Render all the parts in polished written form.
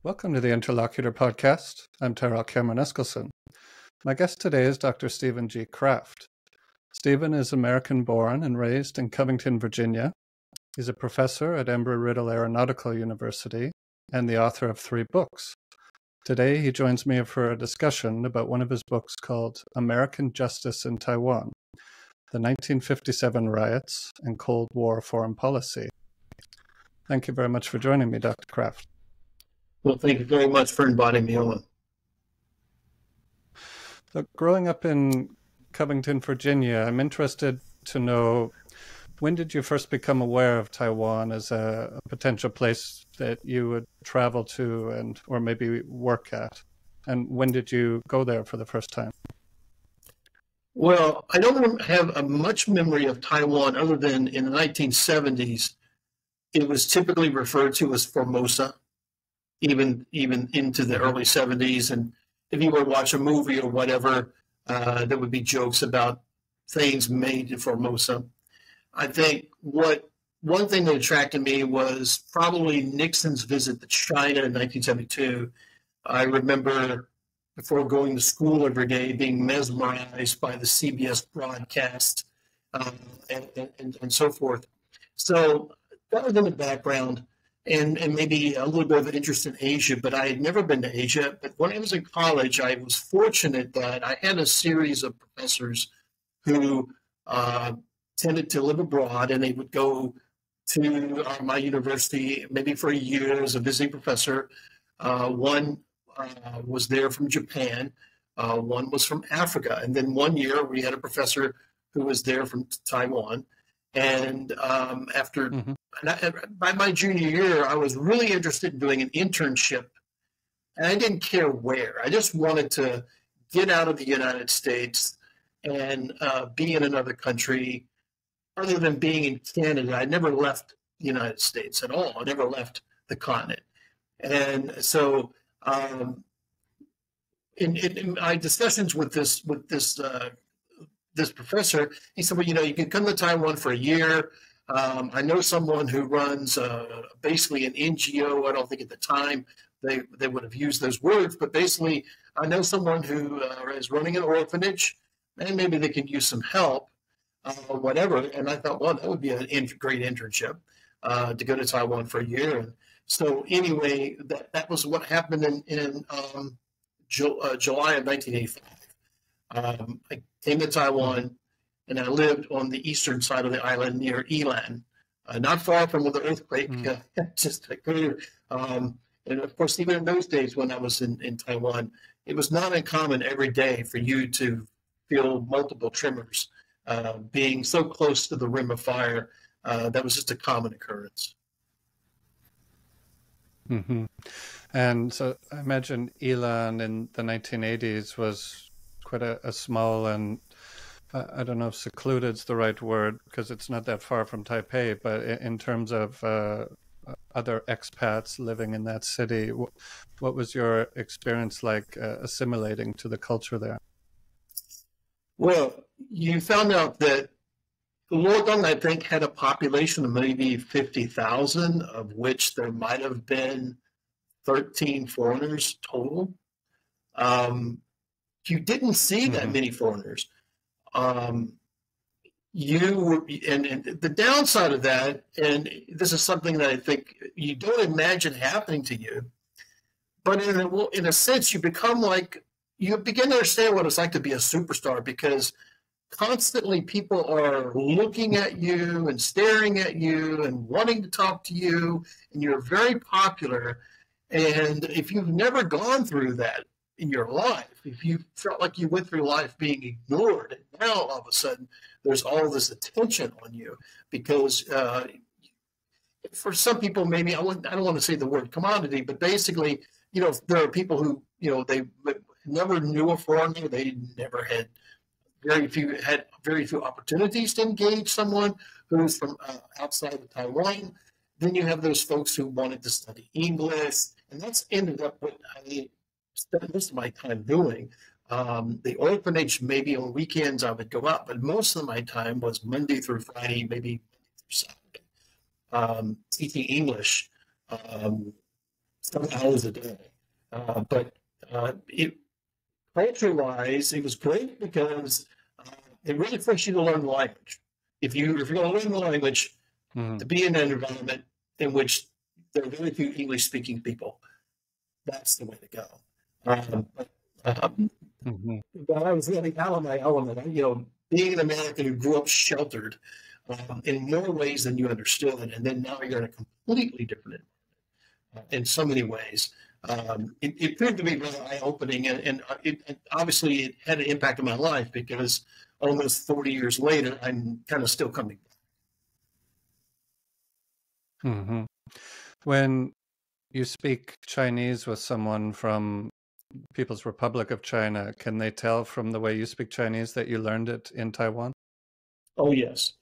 Welcome to the Interlocutor podcast. I'm Tyrell Cameron Eskelson. My guest today is Dr. Stephen G. Kraft. Stephen is American-born and raised in Covington, Virginia. He's a professor at Embry-Riddle Aeronautical University and the author of 3 books. Today, he joins me for a discussion about one of his books called American Justice in Taiwan, the 1957 Riots and Cold War Foreign Policy. Thank you very much for joining me, Dr. Kraft. Well, thank you very much for inviting me on. So, growing up in Covington, Virginia, I'm interested to know, when did you first become aware of Taiwan as a potential place that you would travel to or maybe work at? And when did you go there for the first time? Well, I don't have much memory of Taiwan other than in the 1970s, it was typically referred to as Formosa, even into the early 70s. And if you were to watch a movie or whatever, there would be jokes about things made in Formosa. I think one thing that attracted me was probably Nixon's visit to China in 1972. I remember before going to school every day being mesmerized by the CBS broadcast and so forth. So that was in the background. And maybe a little bit of an interest in Asia, but I had never been to Asia. But when I was in college, I was fortunate that I had a series of professors who tended to live abroad, and they would go to my university maybe for a year as a visiting professor. One was there from Japan, one was from Africa, and then one year we had a professor who was there from Taiwan. And by my junior year, I was really interested in doing an internship, and I didn't care where. I just wanted to get out of the United States and be in another country. Other than being in Canada, I never left the United States at all. I never left the continent. And so in my discussions with this professor, he said, well, you can come to Taiwan for a year. I know someone who runs basically an NGO. I don't think at the time they would have used those words, but basically I know someone who is running an orphanage, and maybe they can use some help or whatever. And I thought, well, that would be a great internship to go to Taiwan for a year. And so anyway, that was what happened in July of 1985. I came to Taiwan, and I lived on the eastern side of the island near Yilan, not far from where the earthquake just occurred. And of course, even in those days when I was in Taiwan, it was not uncommon every day for you to feel multiple tremors. Being so close to the rim of fire, that was just a common occurrence. Mm-hmm. And so I imagine Yilan in the 1980s was quite a small and I don't know if secluded is the right word because it's not that far from Taipei, but in terms of other expats living in that city, what was your experience like assimilating to the culture there? Well, you found out that Luodong, I think, had a population of maybe 50,000, of which there might have been 13 foreigners total. You didn't see that many foreigners. And the downside of that, and this is something that I think you don't imagine happening to you, but in a sense, you begin to understand what it's like to be a superstar, because constantly people are looking at you and staring at you and wanting to talk to you, and you're very popular. And if you've never gone through that in your life, if you felt like you went through life being ignored, and now all of a sudden there's all this attention on you, because for some people, maybe I don't want to say the word commodity, but basically, there are people who, they never knew a foreigner, they never had very few opportunities to engage someone who's from outside of Taiwan. Then you have those folks who wanted to study English, and that's ended up what I spent most of my time doing. The orphanage, maybe on weekends I would go out, but most of my time was Monday through Friday, maybe Monday through Saturday, teaching English some hours a day. But culture-wise, it was great because it really forced you to learn the language. If you're going to learn the language, to be in an environment in which there are very few English-speaking people, that's the way to go. But I was really out of my element. Being an American who grew up sheltered in more ways than you understood, and then now you're in a completely different environment in so many ways. It proved to be really eye-opening, and obviously it had an impact on my life because almost 40 years later, I'm kind of still coming back. When you speak Chinese with someone from People's Republic of China, can they tell from the way you speak Chinese that you learned it in Taiwan? Oh, yes.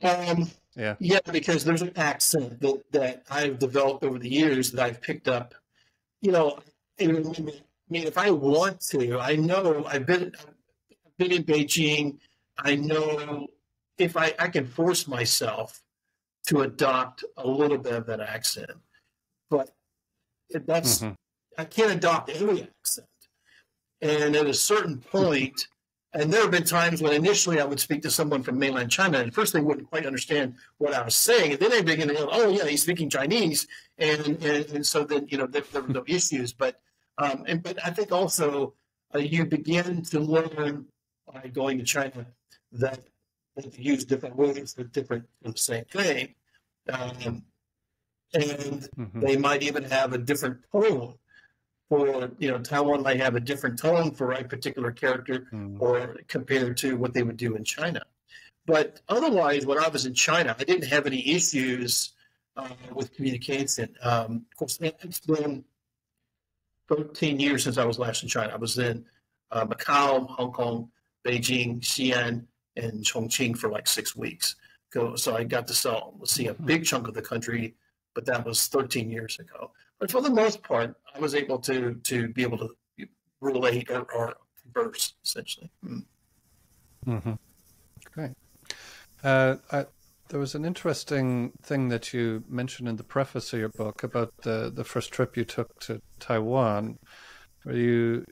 Yeah, because there's an accent that I've developed over the years that I've picked up. If I want to, I know I've been in Beijing. I know if I can force myself to adopt a little bit of that accent, but that's I can't adopt every accent. And at a certain point, and there have been times when initially I would speak to someone from mainland China, and first they wouldn't quite understand what I was saying, and then they begin to go, "Oh yeah, he's speaking Chinese," and so then there were no issues. But I think also you begin to learn by going to China that they use different words for the same thing, and they might even have a different tone. For Taiwan might have a different tone for a particular character, or compared to what they would do in China. But otherwise, when I was in China, I didn't have any issues with communication. Of course, it's been 13 years since I was last in China. I was in Macau, Hong Kong, Beijing, Xi'an, and Chongqing for like 6 weeks. So I got to see a big chunk of the country, but that was 13 years ago. But for the most part, I was able to be able to relate or converse, essentially. Great. There was an interesting thing that you mentioned in the preface of your book about the first trip you took to Taiwan, where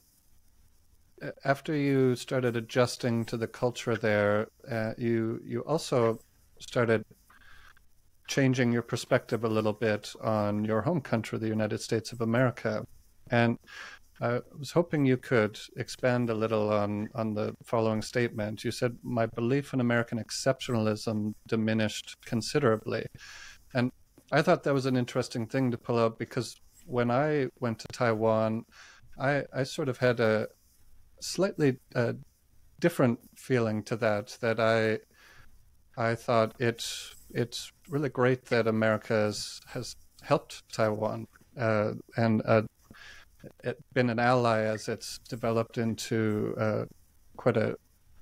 after you started adjusting to the culture there, you also started changing your perspective a little bit on your home country, the United States of America. And I was hoping you could expand a little on the following statement. You said, "My belief in American exceptionalism diminished considerably." And I thought that was an interesting thing to pull out, because when I went to Taiwan, I sort of had a slightly different feeling to that I thought it's really great that America has helped Taiwan and been an ally as it's developed into quite a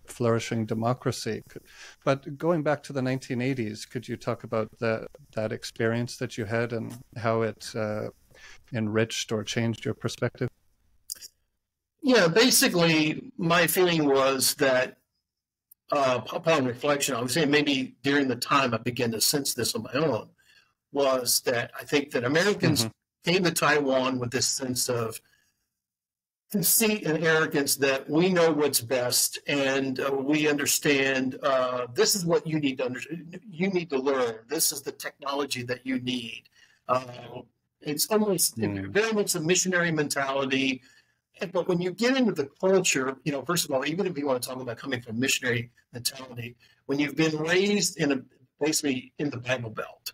flourishing democracy. But going back to the 1980s, could you talk about that experience that you had and how it enriched or changed your perspective? Yeah, basically, my feeling was that upon reflection, I would say maybe during the time I began to sense this on my own, was that I think that Americans came to Taiwan with this sense of conceit and arrogance that we know what's best, and we understand this is what you need to understand. You need to learn. This is the technology that you need. It's almost very much a missionary mentality. But when you get into the culture, first of all, even if you want to talk about coming from missionary mentality, when you've been raised basically in the Bible Belt,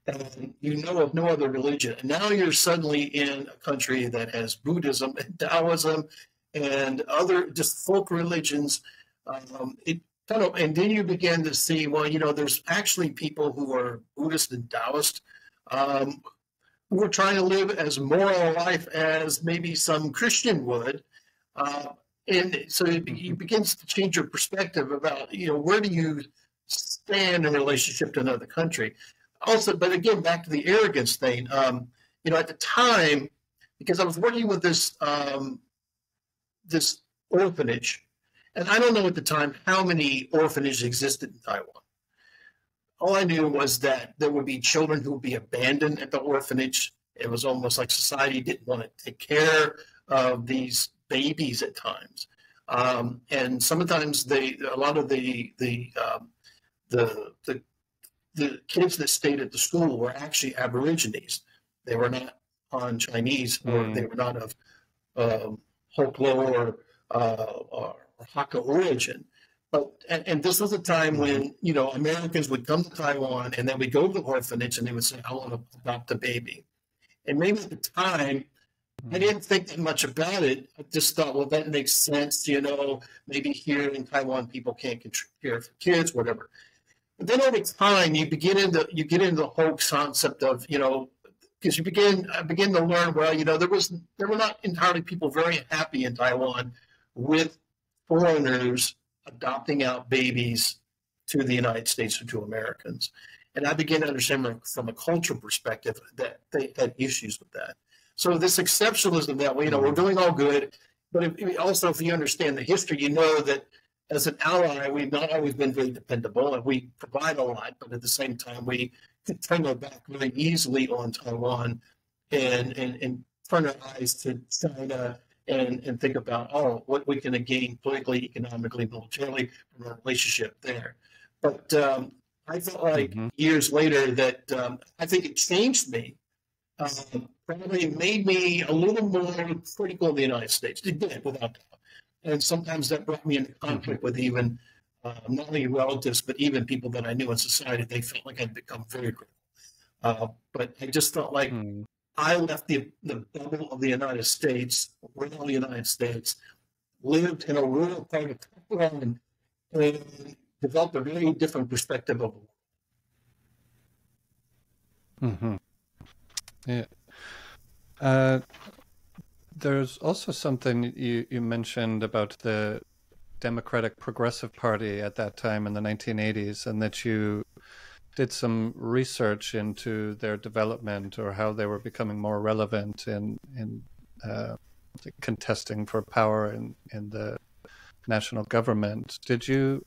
and you know of no other religion, and now you're suddenly in a country that has Buddhism and Taoism and other just folk religions, and then you begin to see, well, there's actually people who are Buddhist and Taoist, who are trying to live as moral a life as maybe some Christian would. And so it begins to change your perspective about, where do you stand in relationship to another country? Also, but again, back to the arrogance thing, at the time, because I was working with this orphanage, and I don't know at the time how many orphanages existed in Taiwan. All I knew was that there would be children who would be abandoned at the orphanage. It was almost like society didn't want to take care of these babies at times. And sometimes a lot of the kids that stayed at the school were actually Aborigines. They were not Han Chinese, or they were not of Hoklo or Hakka origin. But and this was a time when Americans would come to Taiwan and then we'd go to the orphanage and they would say, "I want to adopt a baby." And maybe at the time, I didn't think that much about it. I just thought, well, that makes sense. Maybe here in Taiwan, people can't care for kids, whatever. But then over time, you get into the whole concept of, because I begin to learn, well, there were not entirely people very happy in Taiwan with foreigners adopting out babies to the United States or to Americans. And I began to understand from a cultural perspective that they had issues with that. So this exceptionalism that we're doing all good, but if you understand the history, you know that as an ally, we've not always been very dependable, and we provide a lot, but at the same time, we could turn our back very easily on Taiwan and turn our eyes to China and think about, what we can gain politically, economically, militarily from our relationship there. But I felt like years later that I think it changed me. Probably made me a little more critical of the United States. It did, without doubt. And sometimes that brought me into conflict with even not only relatives, but even people that I knew in society. They felt like I'd become very critical. But I just felt like I left the bubble of the United States, rural United States, lived in a rural part of Taiwan, and developed a very different perspective of the world. Yeah. There's also something you mentioned about the Democratic Progressive Party at that time in the 1980s, and that you did some research into their development or how they were becoming more relevant in contesting for power in the national government. Did you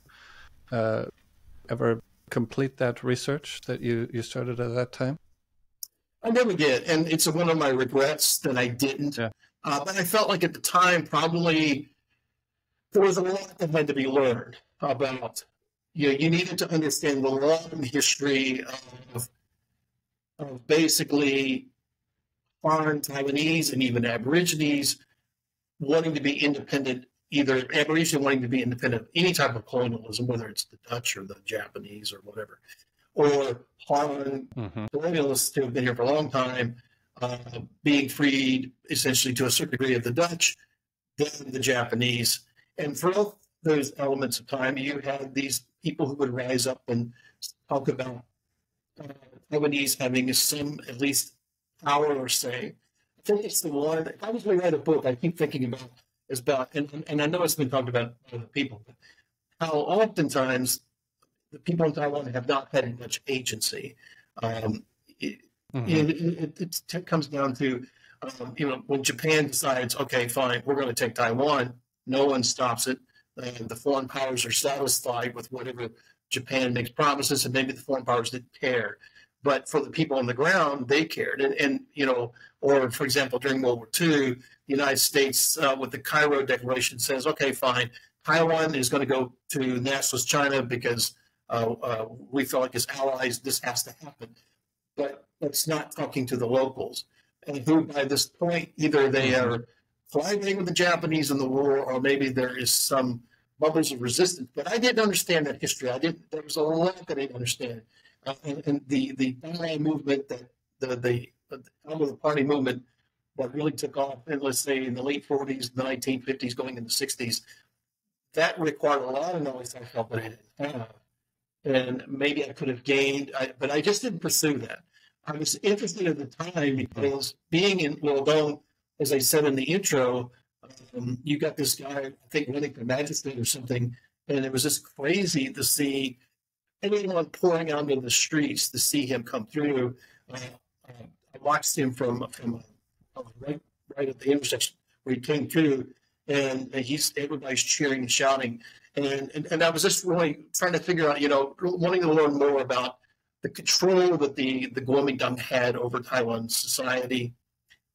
ever complete that research that you started at that time? I never did, and it's one of my regrets that I didn't. Yeah. But I felt like at the time, probably there was a lot that had to be learned about. You needed to understand the long history of basically foreign Taiwanese and even Aborigines wanting to be independent, either Aborigines wanting to be independent of any type of colonialism, whether it's the Dutch or the Japanese or whatever, or Han colonialists who have been here for a long time, being freed essentially to a certain degree of the Dutch, then the Japanese. And for all those elements of time, you had these people who would rise up and talk about Taiwanese having some, at least, power or say. I think it's the one, if I was going to write a book, I keep thinking about, and I know it's been talked about by other people, but how oftentimes the people in Taiwan have not had much agency. It comes down to, when Japan decides, okay, fine, we're going to take Taiwan, no one stops it. The foreign powers are satisfied with whatever Japan makes promises, and maybe the foreign powers didn't care. But for the people on the ground, they cared. Or for example, during World War II, the United States, with the Cairo Declaration, says, okay, fine, Taiwan is going to go to nationalist China because we feel like as allies, this has to happen. But it's not talking to the locals. And who, by this point, either they are fighting with the Japanese in the war, or maybe there is some bubbles of resistance. But I didn't understand that history. There was a lot that I didn't understand. And the ally movement, the party movement that really took off, and let's say in the late 40s, the 1950s, going into the 60s, that required a lot of knowledge I felt that I didn't have. And maybe I could have gained, but I just didn't pursue that. I was interested at the time because being in Guangdong, as I said in the intro, you got this guy, I think, running for magistrate or something, and it was just crazy to see anyone pouring out into the streets to see him come through. I watched him from right at the intersection where he came through, and everybody's cheering and shouting, and I was just really trying to figure out, wanting to learn more about the control that the Kuomintang had over Taiwan society,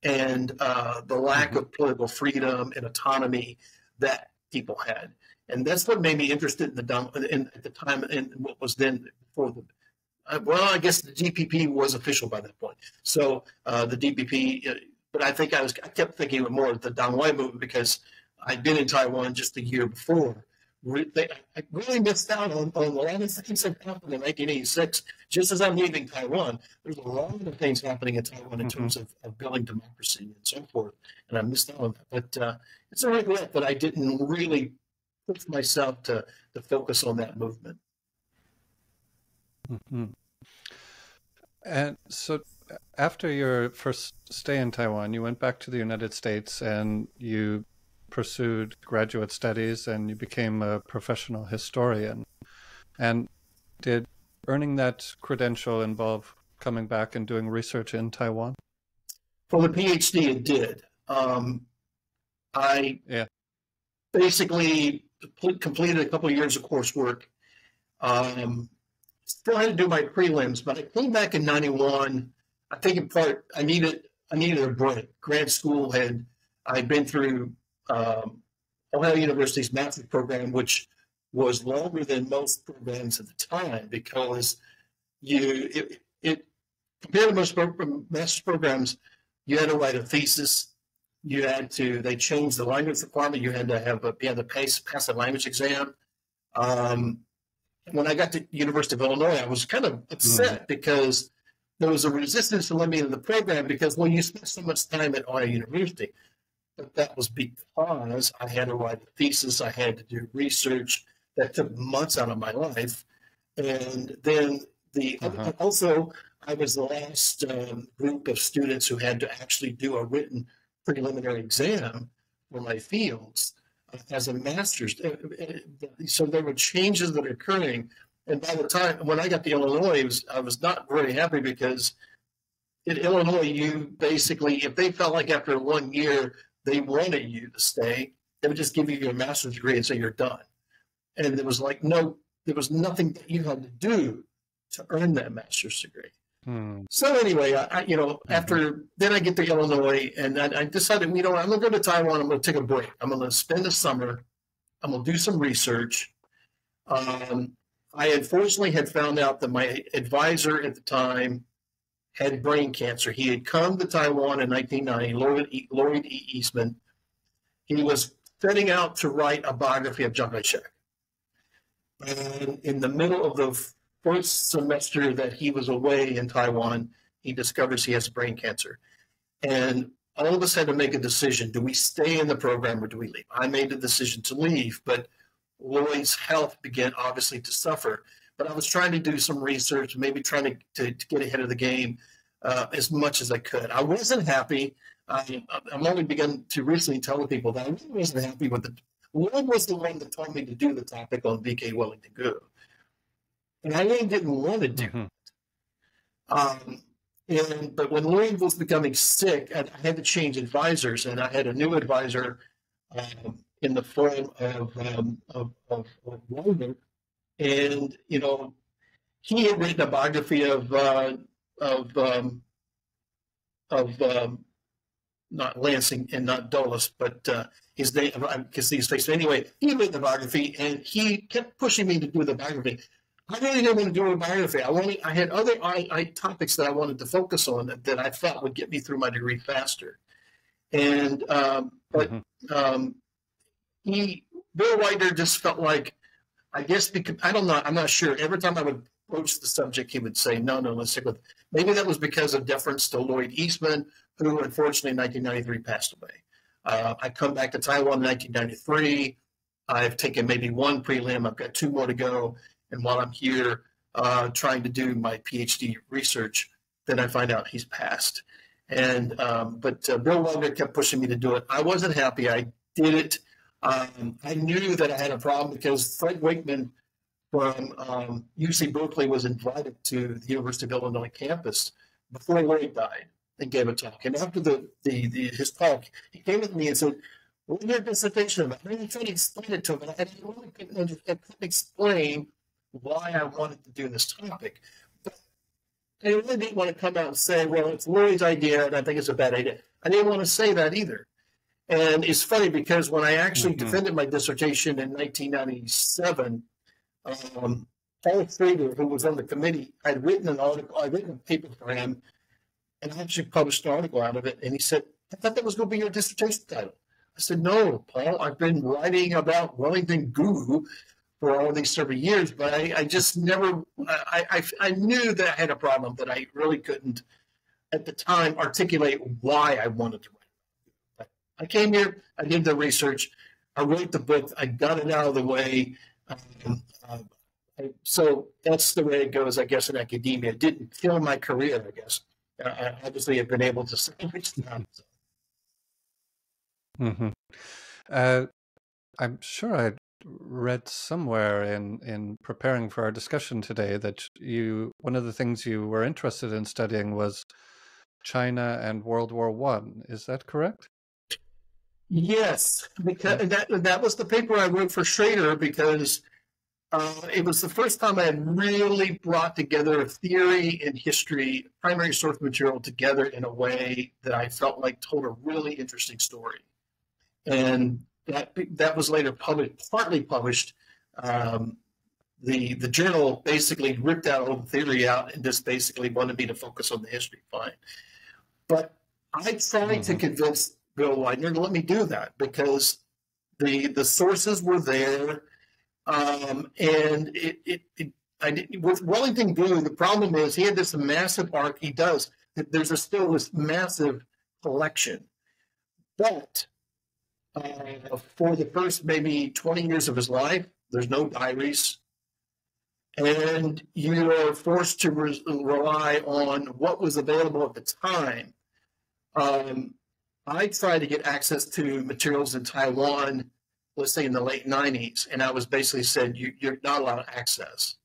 and the lack of political freedom and autonomy that people had. And that's what made me interested in at the time in what was then before the. Well, I guess the DPP was official by that point. So the DPP, but I kept thinking more of the Dangwai movement because I'd been in Taiwan just a year before. I really missed out on a lot of things that happened in 1986. Just as I'm leaving Taiwan, there's a lot of things happening in Taiwan in terms of building democracy and so forth, and I missed out on that. But it's a regret that I didn't really push myself to focus on that movement. Mm-hmm. And so after your first stay in Taiwan, you went back to the United States and you pursued graduate studies and you became a professional historian. And did earning that credential involve coming back and doing research in Taiwan? For the PhD, it did. I basically completed a couple of years of coursework. Still had to do my prelims, but I came back in '91. I think in part I needed a break. Grad school I'd been through Ohio University's master's program, which was longer than most programs at the time because compared to most master's programs, you had to write a thesis. They changed the language requirement. You had to pass a language exam. When I got to University of Illinois, I was kind of upset because there was a resistance to let me into the program because, well, you spent so much time at Ohio University. But that was because I had to write a thesis. I had to do research that took months out of my life. And then also, I was the last group of students who had to actually do a written preliminary exam for my fields as a master's. So there were changes that were occurring. And by the time, when I got to Illinois, I was not very happy because in Illinois, you basically, if they felt like after 1 year they wanted you to stay, they would just give you your master's degree and say you're done. And there was nothing that you had to do to earn that master's degree. So anyway, after then I get to Illinois and I decided, I'm going to go to Taiwan. I'm going to take a break. I'm going to spend the summer. I'm going to do some research. I unfortunately had found out that my advisor at the time had brain cancer. He had come to Taiwan in 1990, Lloyd E. Eastman. He was setting out to write a biography of Chiang Kai-shek. And in the middle of the first semester that he was away in Taiwan, he discovers he has brain cancer. And all of us had to make a decision. Do we stay in the program or do we leave? I made the decision to leave, but Lloyd's health began obviously to suffer. But I was trying to do some research, maybe trying to get ahead of the game as much as I could. I wasn't happy. I'm only begun to recently tell people that I really wasn't happy with it. Lloyd was the one that told me to do the topic on VK Wellington Gu. And I really didn't want to do it. But when Lloyd was becoming sick, I had to change advisors, and I had a new advisor in the form of Wellington. And, he had written a biography of not Lansing and not Dulles, but his name, because he's faced anyway. He wrote the biography, and he kept pushing me to do the biography. I really didn't want to do a biography. I had other topics that I wanted to focus on that I thought would get me through my degree faster. And Bill Widener just felt like, I guess because I don't know, I'm not sure. Every time I would approach the subject, he would say, no, let's stick with it. Maybe that was because of deference to Lloyd Eastman, who unfortunately in 1993 passed away. I come back to Taiwan in 1993. I've taken maybe one prelim. I've got 2 more to go. And while I'm here trying to do my PhD research, then I find out he's passed. And but Bill Widener kept pushing me to do it. I wasn't happy. I did it. I knew that I had a problem because Fred Wakeman from UC Berkeley was invited to the University of Illinois campus before Lloyd died and gave a talk. And after his talk, he came to me and said, "What is your dissertation about?" And I tried to explain it to him, and I really couldn't explain why I wanted to do this topic. But I really didn't want to come out and say, well, it's Lori's idea and I think it's a bad idea. I didn't want to say that either. And it's funny because when I actually defended my dissertation in 1997, Paul Schrader, who was on the committee, I'd written a paper for him, and I actually published an article out of it. And he said, I thought that was going to be your dissertation title. I said, no, Paul, I've been writing about Wellington Goo for all these several years, but I just never, I knew that I had a problem, but I really couldn't, at the time, articulate why I wanted to write. But I came here, I did the research, I wrote the book, I got it out of the way. So that's the way it goes, I guess, in academia. It didn't kill my career, I guess. I obviously have been able to salvage them. I'm sure I read somewhere in preparing for our discussion today that one of the things you were interested in studying was China and World War One. Is that correct? Yes, because that was the paper I wrote for Schrader, because it was the first time I had really brought together theory and history, primary source material together in a way that I felt like told a really interesting story. And that was later partly published. The journal basically ripped out all the theory out and just basically wanted me to focus on the history. Fine. But I tried to convince Bill Widener to let me do that, because the sources were there. And with Wellington Goo, the problem is he had this massive arc. He does. There's still this massive collection. But for the first maybe 20 years of his life, there's no diaries. And you are forced to rely on what was available at the time. I tried to get access to materials in Taiwan, let's say in the late 90s, and I was basically said, you're not allowed access.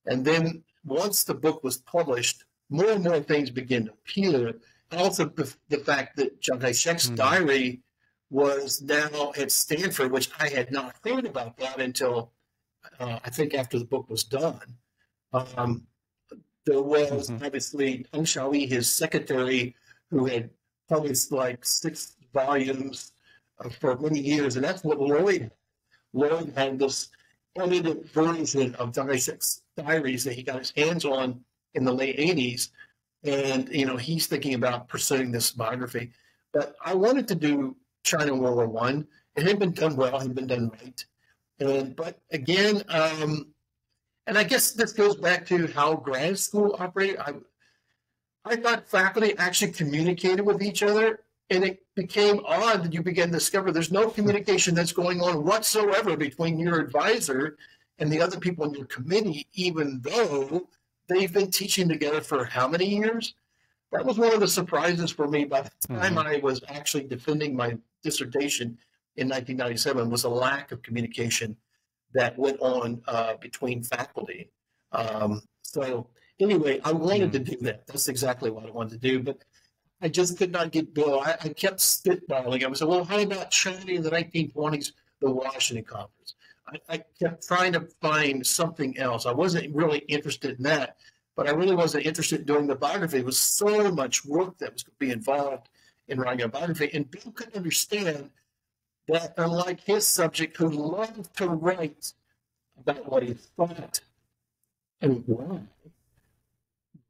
And then once the book was published, more and more things began to appear. Also, the fact that Chiang Kai-shek's diary was now at Stanford, which I had not heard about that until I think after the book was done. There was obviously Teng Xiaoyi, his secretary, who had published like 6 volumes for many years, and that's what Lloyd had this edited version of Chiang Kai-shek's diaries that he got his hands on in the late 80s. And, he's thinking about pursuing this biography. But I wanted to do China World War One. It had been done well, it had been done right. But again, and I guess this goes back to how grad school operated. I thought faculty actually communicated with each other, and it became odd that you began to discover there's no communication that's going on whatsoever between your advisor and the other people in your committee, even though they've been teaching together for how many years? That was one of the surprises for me by the time I was actually defending my dissertation in 1997, was a lack of communication that went on between faculty. So anyway, I wanted to do that. That's exactly what I wanted to do, but I just could not get Bill. I kept spitballing. I was like, well, how about China in the 1920s, the Washington Conference? I kept trying to find something else. I wasn't really interested in that, but I really wasn't interested in doing the biography. It was so much work that was going to be involved in writing a biography. And Bill couldn't understand that, unlike his subject, who loved to write about what he thought and why,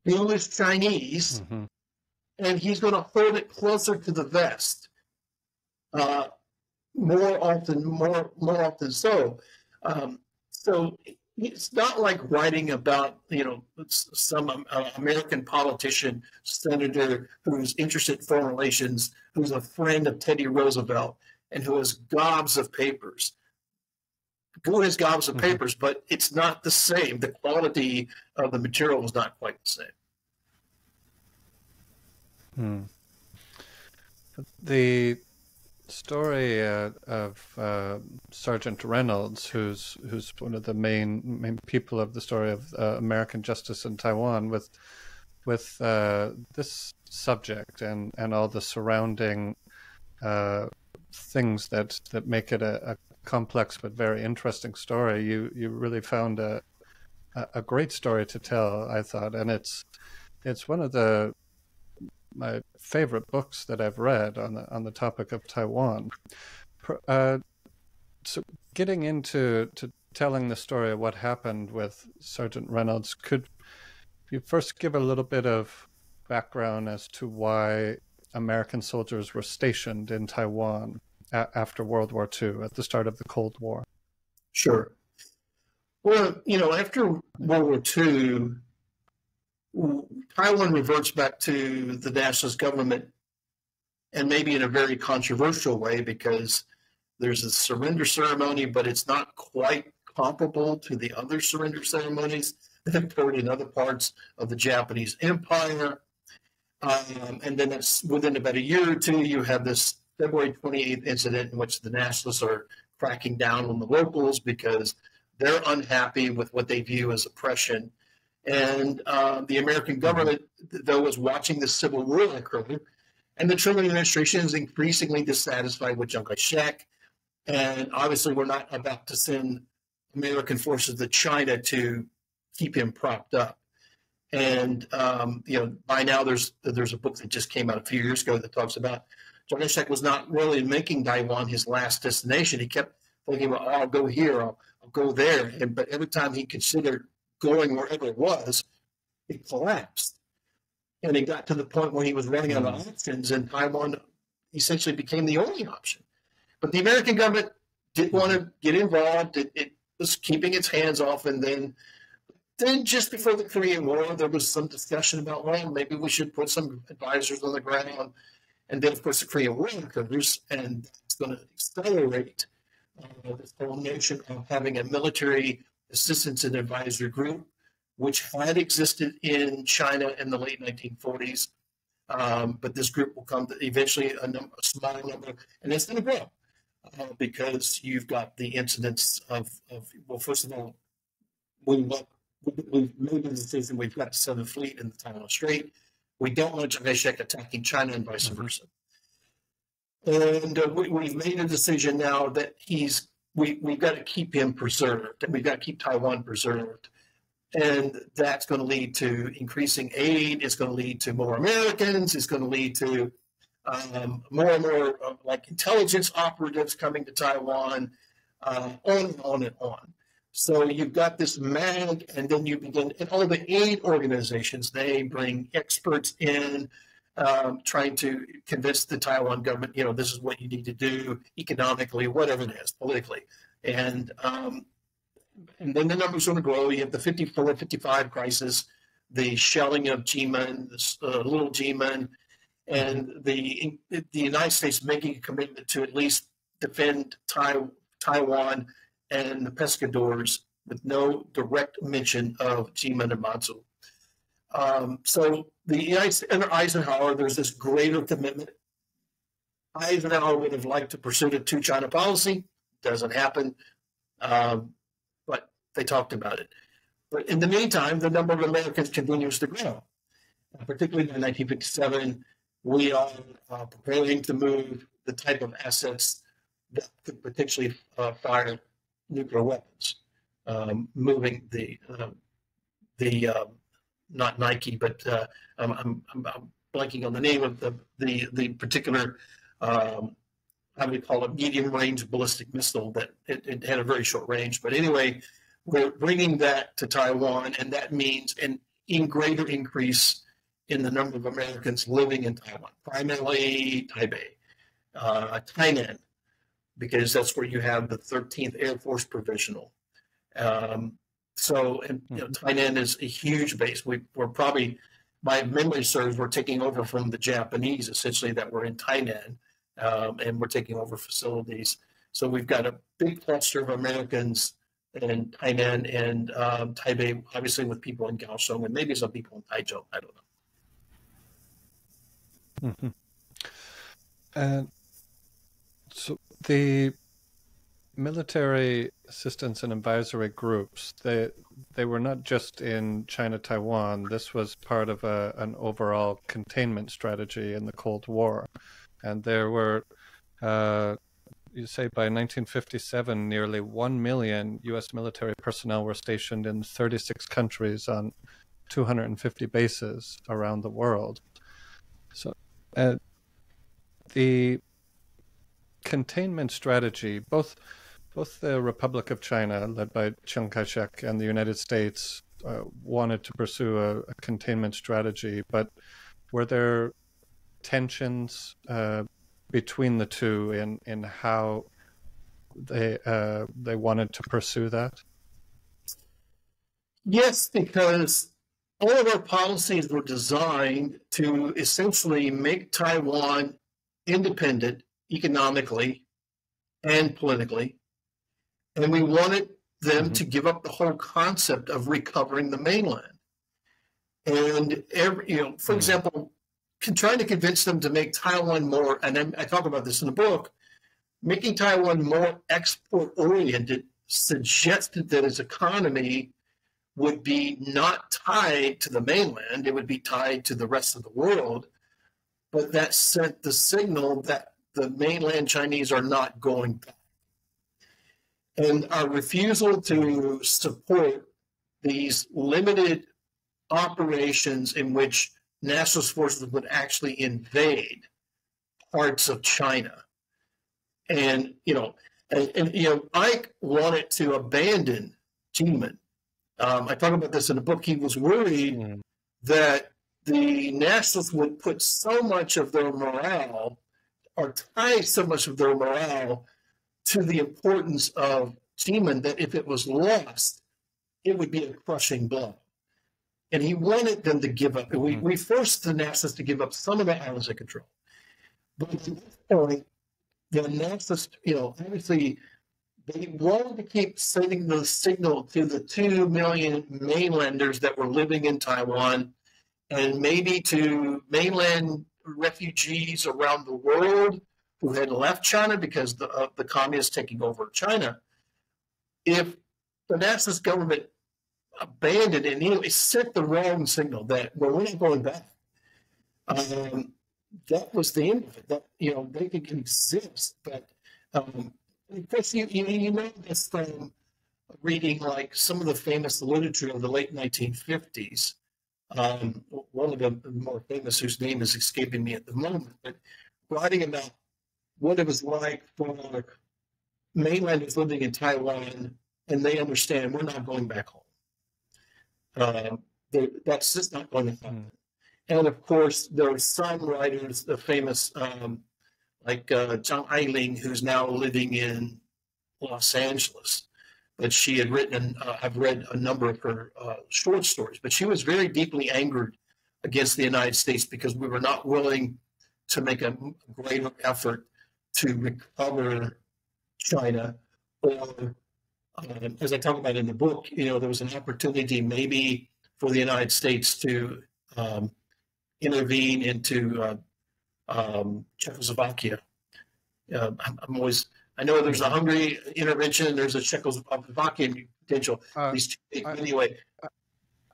Bill is Chinese, and he's going to hold it closer to the vest. More often so. So it's not like writing about, some American politician, senator who's interested in foreign relations, who's a friend of Teddy Roosevelt, and who has gobs of papers. Goo has gobs of papers, but it's not the same. The quality of the material is not quite the same. The story of Sergeant Reynolds, who's one of the main people of the story of American justice in Taiwan, with this subject and all the surrounding things that make it a complex but very interesting story. You really found a great story to tell, I thought, and it's it's one of my favorite books that I've read on the topic of Taiwan. So getting into telling the story of what happened with Sergeant Reynolds, could you first give a little bit of background as to why American soldiers were stationed in Taiwan after World War II, at the start of the Cold War? Sure. Well, after World War II, Taiwan reverts back to the nationalist government, and maybe in a very controversial way, because there's a surrender ceremony, but it's not quite comparable to the other surrender ceremonies that occurred in other parts of the Japanese Empire. And then within about a year or two, you have this February 28th incident in which the nationalists are cracking down on the locals because they're unhappy with what they view as oppression. And the American government, though, is watching the Civil War occur, and the Truman administration is increasingly dissatisfied with Chiang Kai-shek. And obviously, we're not about to send American forces to China to keep him propped up. And by now there's a book that just came out a few years ago that talks about Chiang Kai-shek was not really making Taiwan his last destination. He kept thinking, well, I'll go here, I'll go there. But every time he considered going wherever it was, it collapsed. And it got to the point where he was running out of options, and Taiwan essentially became the only option. But the American government didn't want to get involved. It was keeping its hands off. And then just before the Korean War, there was some discussion about, well, maybe we should put some advisors on the ground. And then, of course, the Korean War occurs, and it's going to accelerate this whole notion of having a military assistance and advisory group, which had existed in China in the late 1940s. But this group will come to eventually a small number, and it's going to grow because you've got the incidents of well, first of all, we've made the decision, we've got the Southern Fleet in the Taiwan Strait. We don't want Chiang Kai-shek attacking China and vice versa. And we've made a decision now that we've got to keep him preserved, and we've got to keep Taiwan preserved. And that's going to lead to increasing aid. It's going to lead to more Americans. It's going to lead to more and more like intelligence operatives coming to Taiwan, on and on and on. So you've got this MAG, and then you begin, and all the aid organizations, they bring experts in, trying to convince the Taiwan government, this is what you need to do economically, whatever it is, politically. And then the numbers are going to grow. You have the 54, 55 crisis, the shelling of Jimen, little Jimen, and the United States making a commitment to at least defend Taiwan and the pescadores with no direct mention of Jimen and Matsu. So the United States, under Eisenhower, there's this greater commitment. Eisenhower would have liked to pursue the two-China policy. Doesn't happen. But they talked about it. But in the meantime, the number of Americans continues to grow. Particularly in 1957, we are preparing to move the type of assets that could potentially fire nuclear weapons. Moving the not Nike, but I'm blanking on the name of the particular how do we call it, medium-range ballistic missile that it had a very short range. But anyway, we're bringing that to Taiwan, and that means an even greater increase in the number of Americans living in Taiwan, primarily Taipei, Tainan, because that's where you have the 13th Air Force Provisional. Tainan is a huge base. We're probably, my memory serves, we're taking over from the Japanese, essentially, that were in Tainan. And we're taking over facilities. So we've got a big cluster of Americans in Tainan and Taipei, obviously with people in Kaohsiung and maybe some people in Taichung. I don't know. Mm-hmm. And so the military assistance and advisory groups, they were not just in China, Taiwan. This was part of an overall containment strategy in the Cold War. And there were, you say by 1957, nearly 1 million U.S. military personnel were stationed in 36 countries on 250 bases around the world. So the containment strategy, both the Republic of China, led by Chiang Kai-shek, and the United States wanted to pursue a containment strategy, but were there tensions between the two in how they wanted to pursue that? Yes, because all of our policies were designed to essentially make Taiwan independent economically and politically. And we wanted them to give up the whole concept of recovering the mainland. And, for example, trying to convince them to make Taiwan more, and I talk about this in the book, making Taiwan more export-oriented suggested that its economy would be not tied to the mainland, it would be tied to the rest of the world, but that sent the signal that the mainland Chinese are not going back. And our refusal to support these limited operations in which nationalist forces would actually invade parts of China. And, Ike wanted to abandon Tiananmen. I talk about this in the book. He was worried that the nationalists would put so much of their morale, or tie so much of their morale, to the importance of Tiananmen that if it was lost, it would be a crushing blow. And he wanted them to give up. We forced the nationalists to give up some of the islands of control. But at this point, the nationalists, obviously, they wanted to keep sending the signal to the 2 million mainlanders that were living in Taiwan, and maybe to mainland refugees around the world who had left China because the communists taking over China. If the nationalist government abandoned it, it sent the wrong signal that, well, we're not going back. That was the end of it. That, they could exist, but of course, you know this from reading like some of the famous literature of the late 1950s. One of the more famous, whose name is escaping me at the moment, but writing about what it was like for mainlanders living in Taiwan, and they understand we're not going back home. That's just not going to happen. And of course, there are some writers, the famous, like Zhang Ailing, who's now living in Los Angeles. But she had written, I've read a number of her short stories, but she was very deeply angered against the United States because we were not willing to make a greater effort to recover China. Or, as I talk about in the book, there was an opportunity maybe for the United States to intervene into Czechoslovakia. I know there's a Hungary intervention, there's a Czechoslovakian potential. Anyway.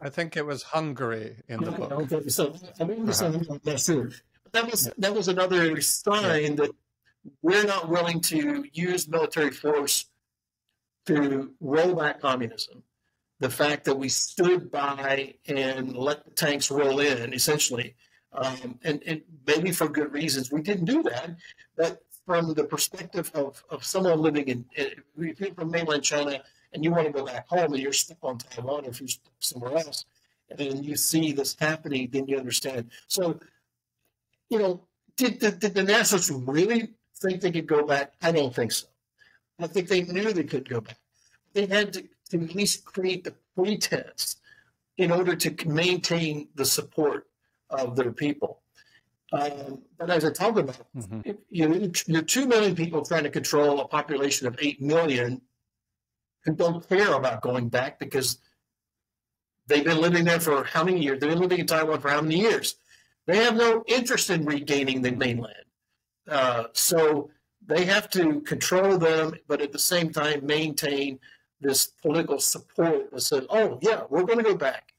I think it was Hungary in the book. Okay, so I'm not sure. That was another sign that we're not willing to use military force to roll back communism. The fact that we stood by and let the tanks roll in, essentially, and maybe for good reasons, we didn't do that. But from the perspective of someone living if you're from mainland China and you want to go back home and you're stuck on Taiwan, or if you're stuck somewhere else, and then you see this happening, then you understand. So, did the nationalists really think they could go back? I don't think so. I think they knew they could go back. They had to at least create the pretense in order to maintain the support of their people. But as I talk about, you're 2 million people trying to control a population of 8 million who don't care about going back because they've been living there for how many years? They've been living in Taiwan for how many years? They have no interest in regaining the mainland. So they have to control them, but at the same time maintain this political support that says, oh, yeah, we're going to go back.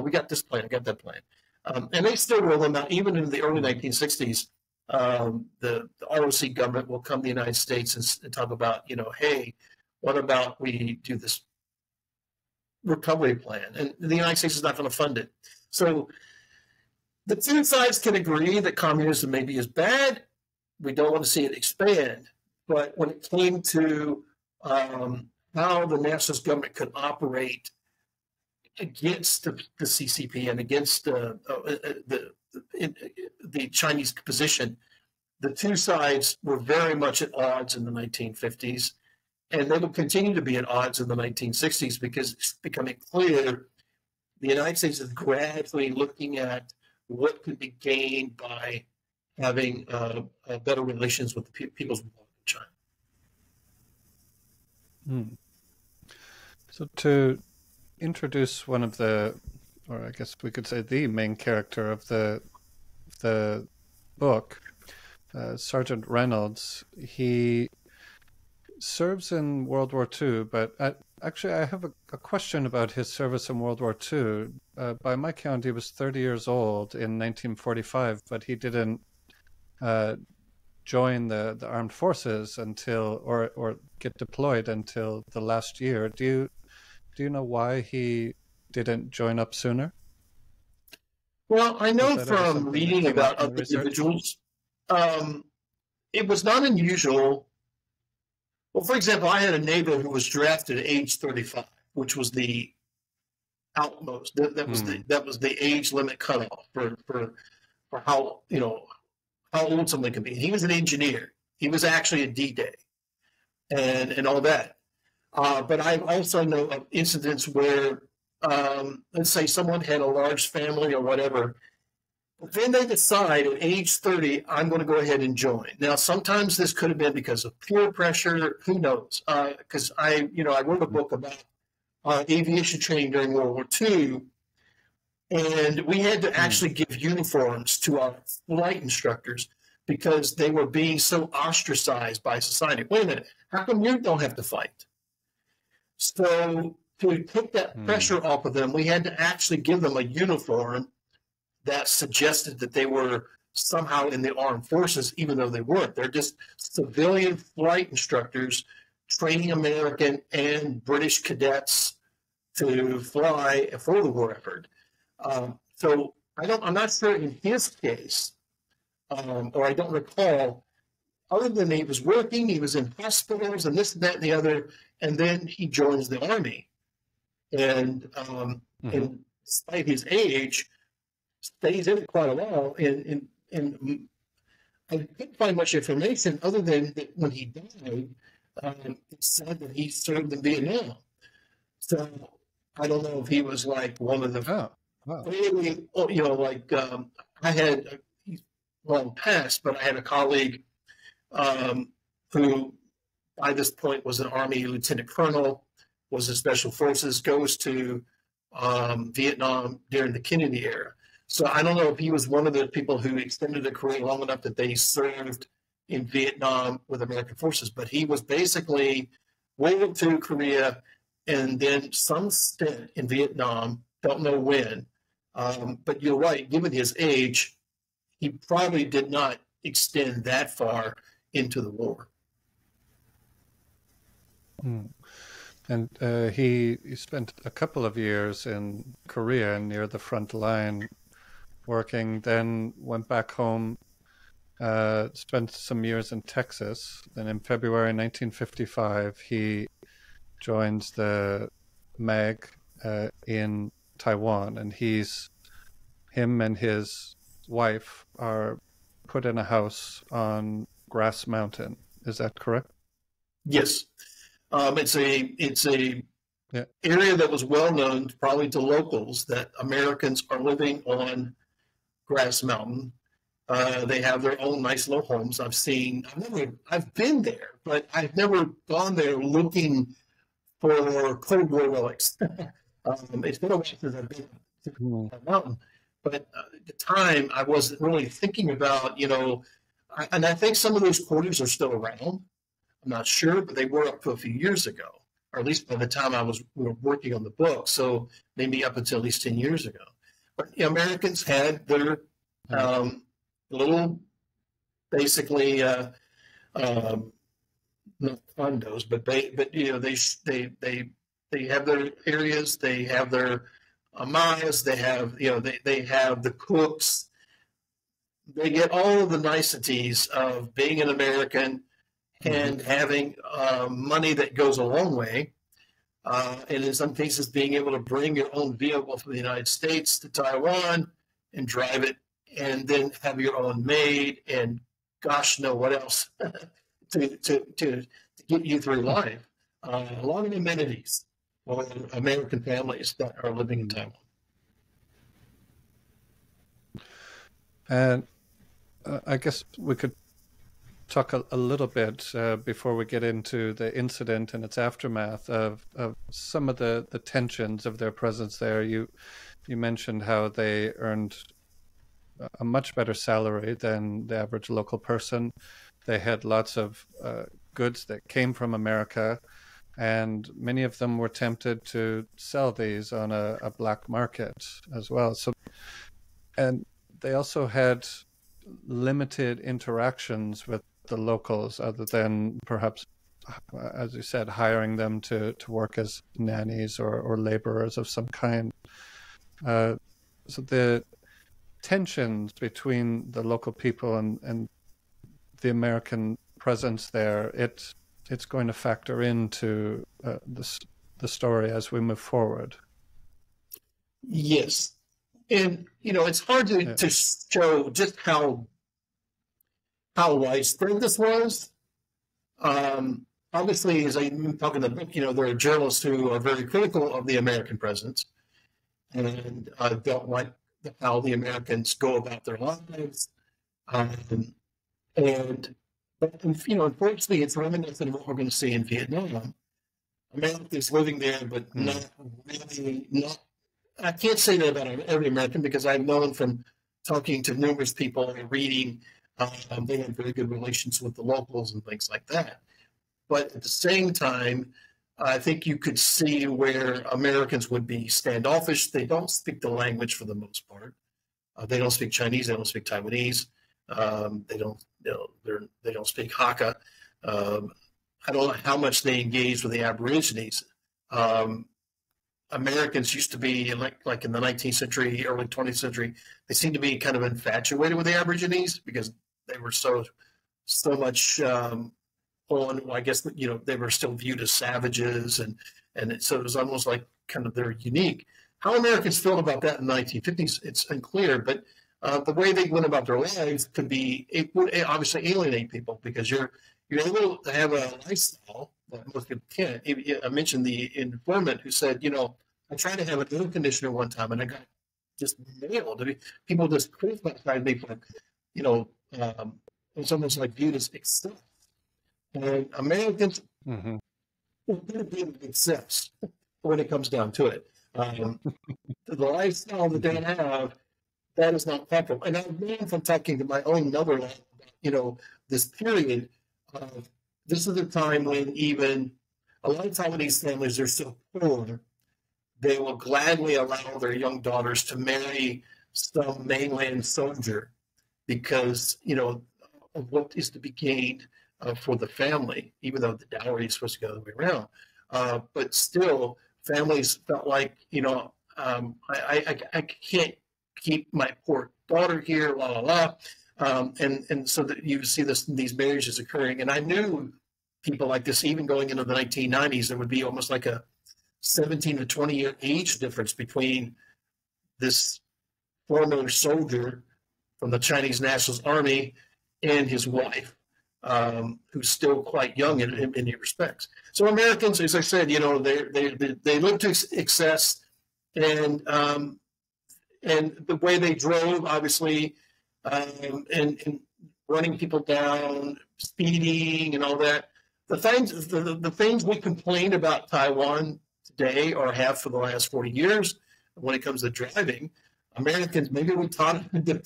We got this plan, got that plan. And they still roll them out. Even in the early 1960s, the ROC government will come to the United States and talk about, hey, what about we do this recovery plan? And the United States is not going to fund it. So the two sides can agree that communism maybe is bad. We don't want to see it expand. But when it came to how the nationalist government could operate against the CCP and against the Chinese position, the two sides were very much at odds in the 1950s, and they will continue to be at odds in the 1960s because it's becoming clear the United States is gradually looking at what could be gained by having better relations with the peoples of China. So to introduce one of the, or I guess we could say the main character of the book, Sergeant Reynolds, he serves in World War II, but actually I have a question about his service in World War II. By my count, he was 30 years old in 1945, but he didn't join the armed forces until, or get deployed until the last year. Do you know why he didn't join up sooner? Well, I know from reading about other individuals, it was not unusual. Well, for example, I had a neighbor who was drafted at age 35, which was the outmost. That was the age limit cutoff for how how old someone can be. He was an engineer. He was actually a D-Day and all that. But I also know of incidents where, let's say someone had a large family or whatever, but then they decide at age 30, I'm going to go ahead and join. Now, sometimes this could have been because of peer pressure. Who knows? Because I wrote a book about aviation training during World War II, and we had to actually give uniforms to our flight instructors because they were being so ostracized by society. Wait a minute, how come you don't have to fight? So to take that pressure off of them, we had to actually give them a uniform that suggested that they were somehow in the armed forces, even though they weren't. They're just civilian flight instructors training American and British cadets to fly for the war effort. So I'm not sure in his case, or I don't recall, other than he was working, he was in hospitals and this and that and the other, and then he joins the Army. And despite his age, stays in it quite a while. And I couldn't find much information other than that when he died, it said that he served in Vietnam. So I don't know if he was like one of the really, I had, he's long past, but I had a colleague who by this point was an Army lieutenant colonel, was in Special Forces, goes to Vietnam during the Kennedy era. So I don't know if he was one of the people who extended a career long enough that they served in Vietnam with American forces, but he was basically World War II, Korea, and then some stint in Vietnam, don't know when. But you're right, given his age, he probably did not extend that far into the war. And he spent a couple of years in Korea near the front line working, then went back home, spent some years in Texas. Then in February 1955, he joins the MAG in Taiwan, and him and his wife are put in a house on Grass Mountain. Is that correct? Yes. It's a area that was well known probably to locals that Americans are living on Grass Mountain. They have their own nice little homes. I've been there, but I've never gone there looking for Cold War relics. It's been a while since I've been to that mountain, but at the time I wasn't really thinking about, and I think some of those quarters are still around. I'm not sure, but they were up to a few years ago, or at least by the time we were working on the book. So maybe up until at least 10 years ago. But Americans had their little, basically, not condos, but they have their areas. They have their amas, they have, they have the cooks. They get all of the niceties of being an American and having money that goes a long way. And in some cases, being able to bring your own vehicle from the United States to Taiwan and drive it, and then have your own maid, and gosh, know what else to get you through life. A lot of amenities for American families that are living in Taiwan. And I guess we could talk a little bit before we get into the incident and its aftermath of some of the tensions of their presence there. You mentioned how they earned a much better salary than the average local person. They had lots of goods that came from America, and many of them were tempted to sell these on a black market as well. So, and they also had limited interactions with the locals other than perhaps, as you said, hiring them to work as nannies or laborers of some kind. So the tensions between the local people and the American presence there, it's going to factor into the story as we move forward. Yes. And, it's hard to show just how widespread this was. Obviously, as I'm talking in the book, there are journalists who are very critical of the American presence and don't like how the Americans go about their lives. But unfortunately, it's reminiscent of what we're going to see in Vietnam. Americans living there, but not. I can't say that about every American, because I've known from talking to numerous people and reading, they have very good relations with the locals and things like that. But at the same time, I think you could see where Americans would be standoffish. They don't speak the language for the most part. They don't speak Chinese. They don't speak Taiwanese. They don't speak Hakka. I don't know how much they engage with the Aborigines. Americans used to be like in the 19th century, early 20th century. They seemed to be kind of infatuated with the Aborigines because they were so much I guess they were still viewed as savages, and so it was almost like kind of they're unique. How Americans felt about that in the 1950s, it's unclear, but the way they went about their lives it would obviously alienate people, because you're able to have a lifestyle that most people can't. I mentioned the informant who said, I tried to have an air conditioner one time and I got just nailed. People just criticized me for, it's almost like viewed as excess. And Americans, they're being excess when it comes down to it. The lifestyle that they have, that is not comfortable. And I've learned from talking to my own mother, this period of, this is the time when even a lot of Taiwanese families are so poor, they will gladly allow their young daughters to marry some mainland soldier because, of what is to be gained for the family, even though the dowry is supposed to go the other way around. But still, families felt like, I can't keep my poor daughter here, la, la, la. And so that you see these marriages occurring. And I knew people like this, even going into the 1990s, there would be almost like a 17 to 20 year age difference between this former soldier from the Chinese National Army and his wife, who's still quite young in many respects. So Americans, as I said, they live to excess, and the way they drove, obviously, and running people down, speeding, and all that. The things we complain about Taiwan today, or have for the last 40 years, when it comes to driving, Americans, maybe we taught them.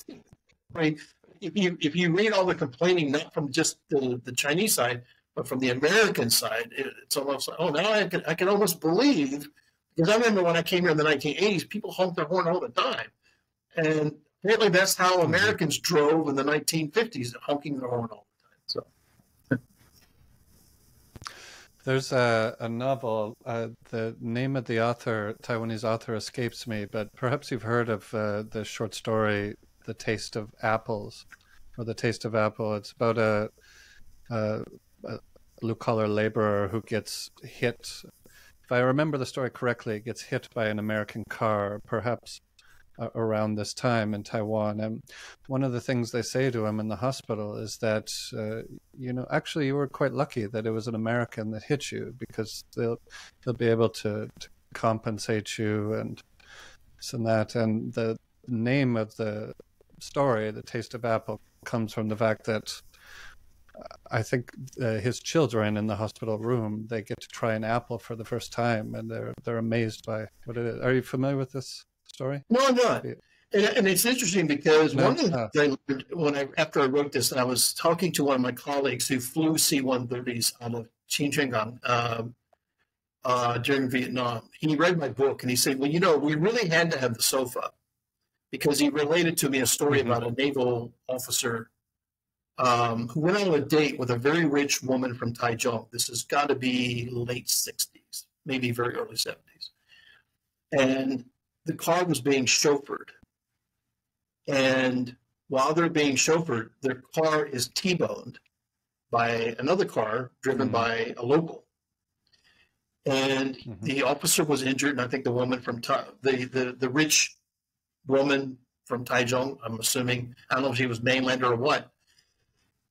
Right? If you read all the complaining, not from just the Chinese side, but from the American side, it's almost like, oh, now I can almost believe, because I remember when I came here in the 1980s, people honked their horn all the time, and apparently that's how Americans drove in the 1950s, honking their horn all the time. So. There's a novel. The name of the author, Taiwanese author, escapes me, but perhaps you've heard of the short story "The Taste of Apples" or "The Taste of Apple." It's about a blue-collar laborer who gets hit. If I remember the story correctly, gets hit by an American car, perhaps around this time in Taiwan. And one of the things they say to him in the hospital is that, actually you were quite lucky that it was an American that hit you, because they'll be able to compensate you and this and that. And the name of the story, The Taste of Apple, comes from the fact that I think his children in the hospital room, they get to try an apple for the first time, and they're amazed by what it is. Are you familiar with this story? No, I'm not. And it's interesting because No? one of the things I learned after I wrote this, I was talking to one of my colleagues who flew C-130s out of Xinjiang during Vietnam. He read my book and he said, well, we really had to have the sofa, because he related to me a story about a naval officer who went on a date with a very rich woman from Taichung. This has got to be late 60s, maybe very early 70s. And the car was being chauffeured. And while they're being chauffeured, their car is T-boned by another car driven by a local. And the officer was injured, and I think the woman from the rich woman from Taichung, I'm assuming, I don't know if she was mainlander or what,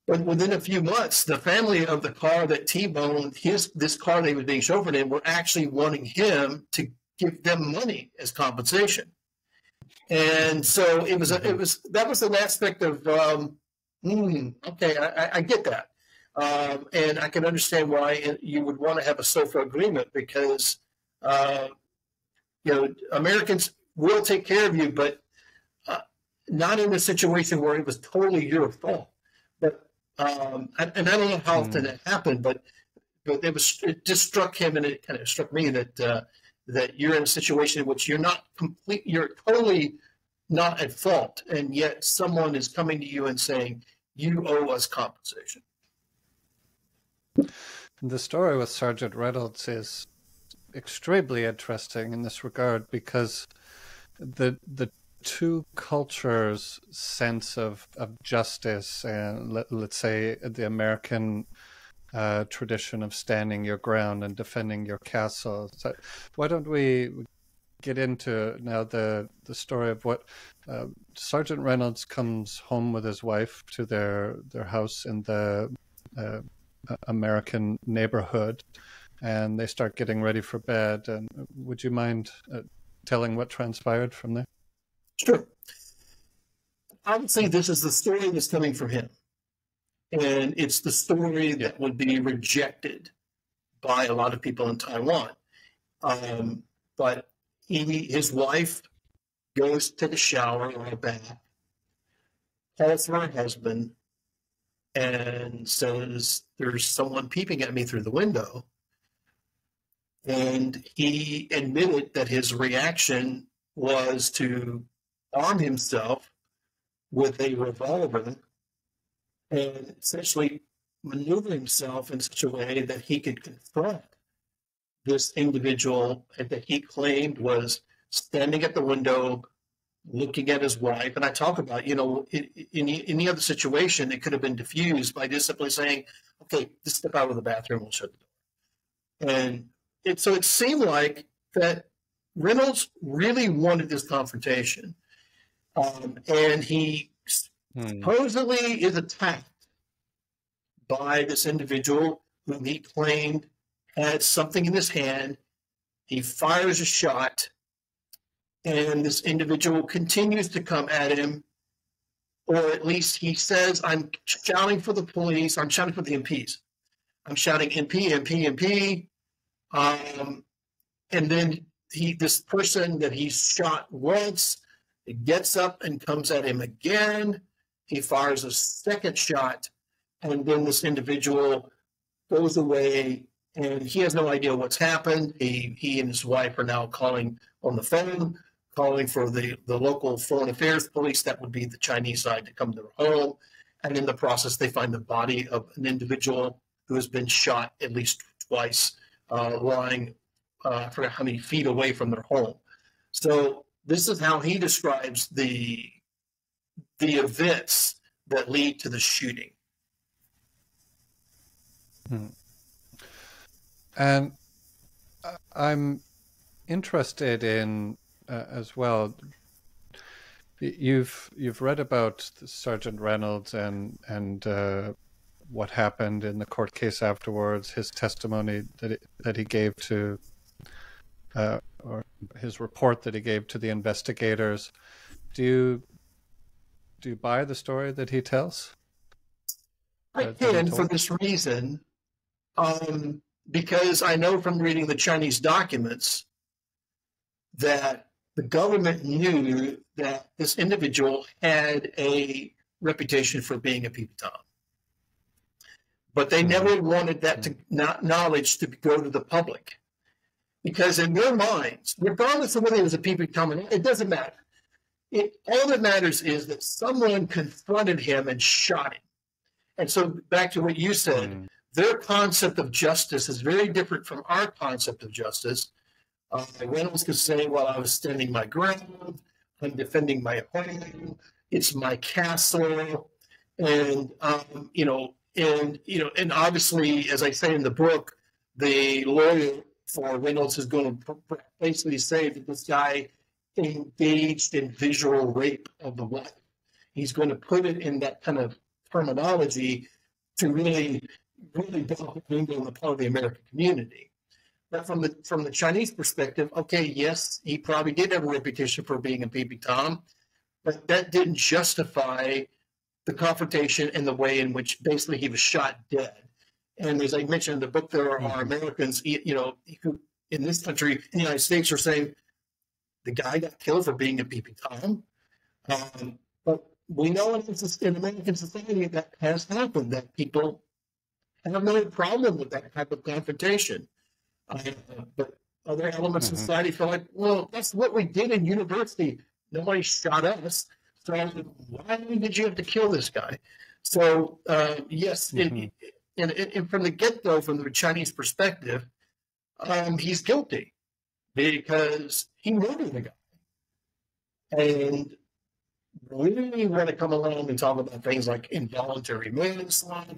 but within a few months, the family of the car that T-boned this car they was being chauffeured in were actually wanting him to give them money as compensation. And so that was an aspect of okay, I get that, and I can understand why you would want to have a SOFA agreement, because Americans will take care of you, but not in a situation where it was totally your fault. But and I don't know how often that happened, but it just struck him, and it kind of struck me that you're in a situation in which you're totally not at fault, and yet someone is coming to you and saying, you owe us compensation. The story with Sergeant Reynolds is extremely interesting in this regard, because the two cultures' sense of justice, and let's say the American tradition of standing your ground and defending your castle. So why don't we get into now the story of what Sergeant Reynolds comes home with his wife to their house in the American neighborhood, and they start getting ready for bed. And would you mind telling what transpired from there? Sure. I would say this is the story that's coming from him. And it's the story that would be rejected by a lot of people in Taiwan. But his wife goes to the shower or a bath, calls for her husband, and says, there's someone peeping at me through the window. And he admitted that his reaction was to arm himself with a revolver and essentially maneuver himself in such a way that he could confront this individual that he claimed was standing at the window looking at his wife. And I talk about, in any other situation, it could have been diffused by just simply saying, okay, just step out of the bathroom, we'll shut the door. And so it seemed like that Reynolds really wanted this confrontation. And he supposedly is attacked by this individual whom he claimed had something in his hand. He fires a shot, and this individual continues to come at him, or at least he says, I'm shouting for the police, I'm shouting for the MPs. I'm shouting MP, MP, MP. And then this person that he shot once gets up and comes at him again. He fires a second shot, and then this individual goes away, and he has no idea what's happened. He and his wife are now calling on the phone, calling for the local foreign affairs police, that would be the Chinese side, to come to their home. And in the process, they find the body of an individual who has been shot at least twice, lying, I forgot how many feet away from their home. So this is how he describes the events that lead to the shooting. And I'm interested in as well. You've read about Sergeant Reynolds and what happened in the court case afterwards, his testimony that he gave to, or his report that he gave to the investigators. Do you buy the story that he tells? I can, for this reason, because I know from reading the Chinese documents that the government knew that this individual had a reputation for being a peepee Tom. But they never wanted that knowledge to go to the public. Because in their minds, regardless of whether it was a peepee Tom or not, it doesn't matter. All that matters is that someone confronted him and shot him. And so back to what you said, their concept of justice is very different from our concept of justice. Reynolds could say, well, I was standing my ground, I'm defending my home, it's my castle, and and obviously, as I say in the book, the lawyer for Reynolds is going to basically say that this guy engaged in visual rape of the wife. He's going to put it in that kind of terminology to really benefit on the part of the American community. But from the Chinese perspective, okay, yes, he probably did have a reputation for being a peepee Tom, but that didn't justify the confrontation and the way in which basically he was shot dead. And as I mentioned in the book, there are Americans, who in this country, in the United States, are saying the guy got killed for being a peepee Tom. But we know in American society that has happened, that people have no problem with that type of confrontation. But other elements of society feel like, well, that's what we did in university. Nobody shot us. So why did you have to kill this guy? So, yes, and from the get-go, from the Chinese perspective, he's guilty because he murdered the guy. And we want to come along and talk about things like involuntary manslaughter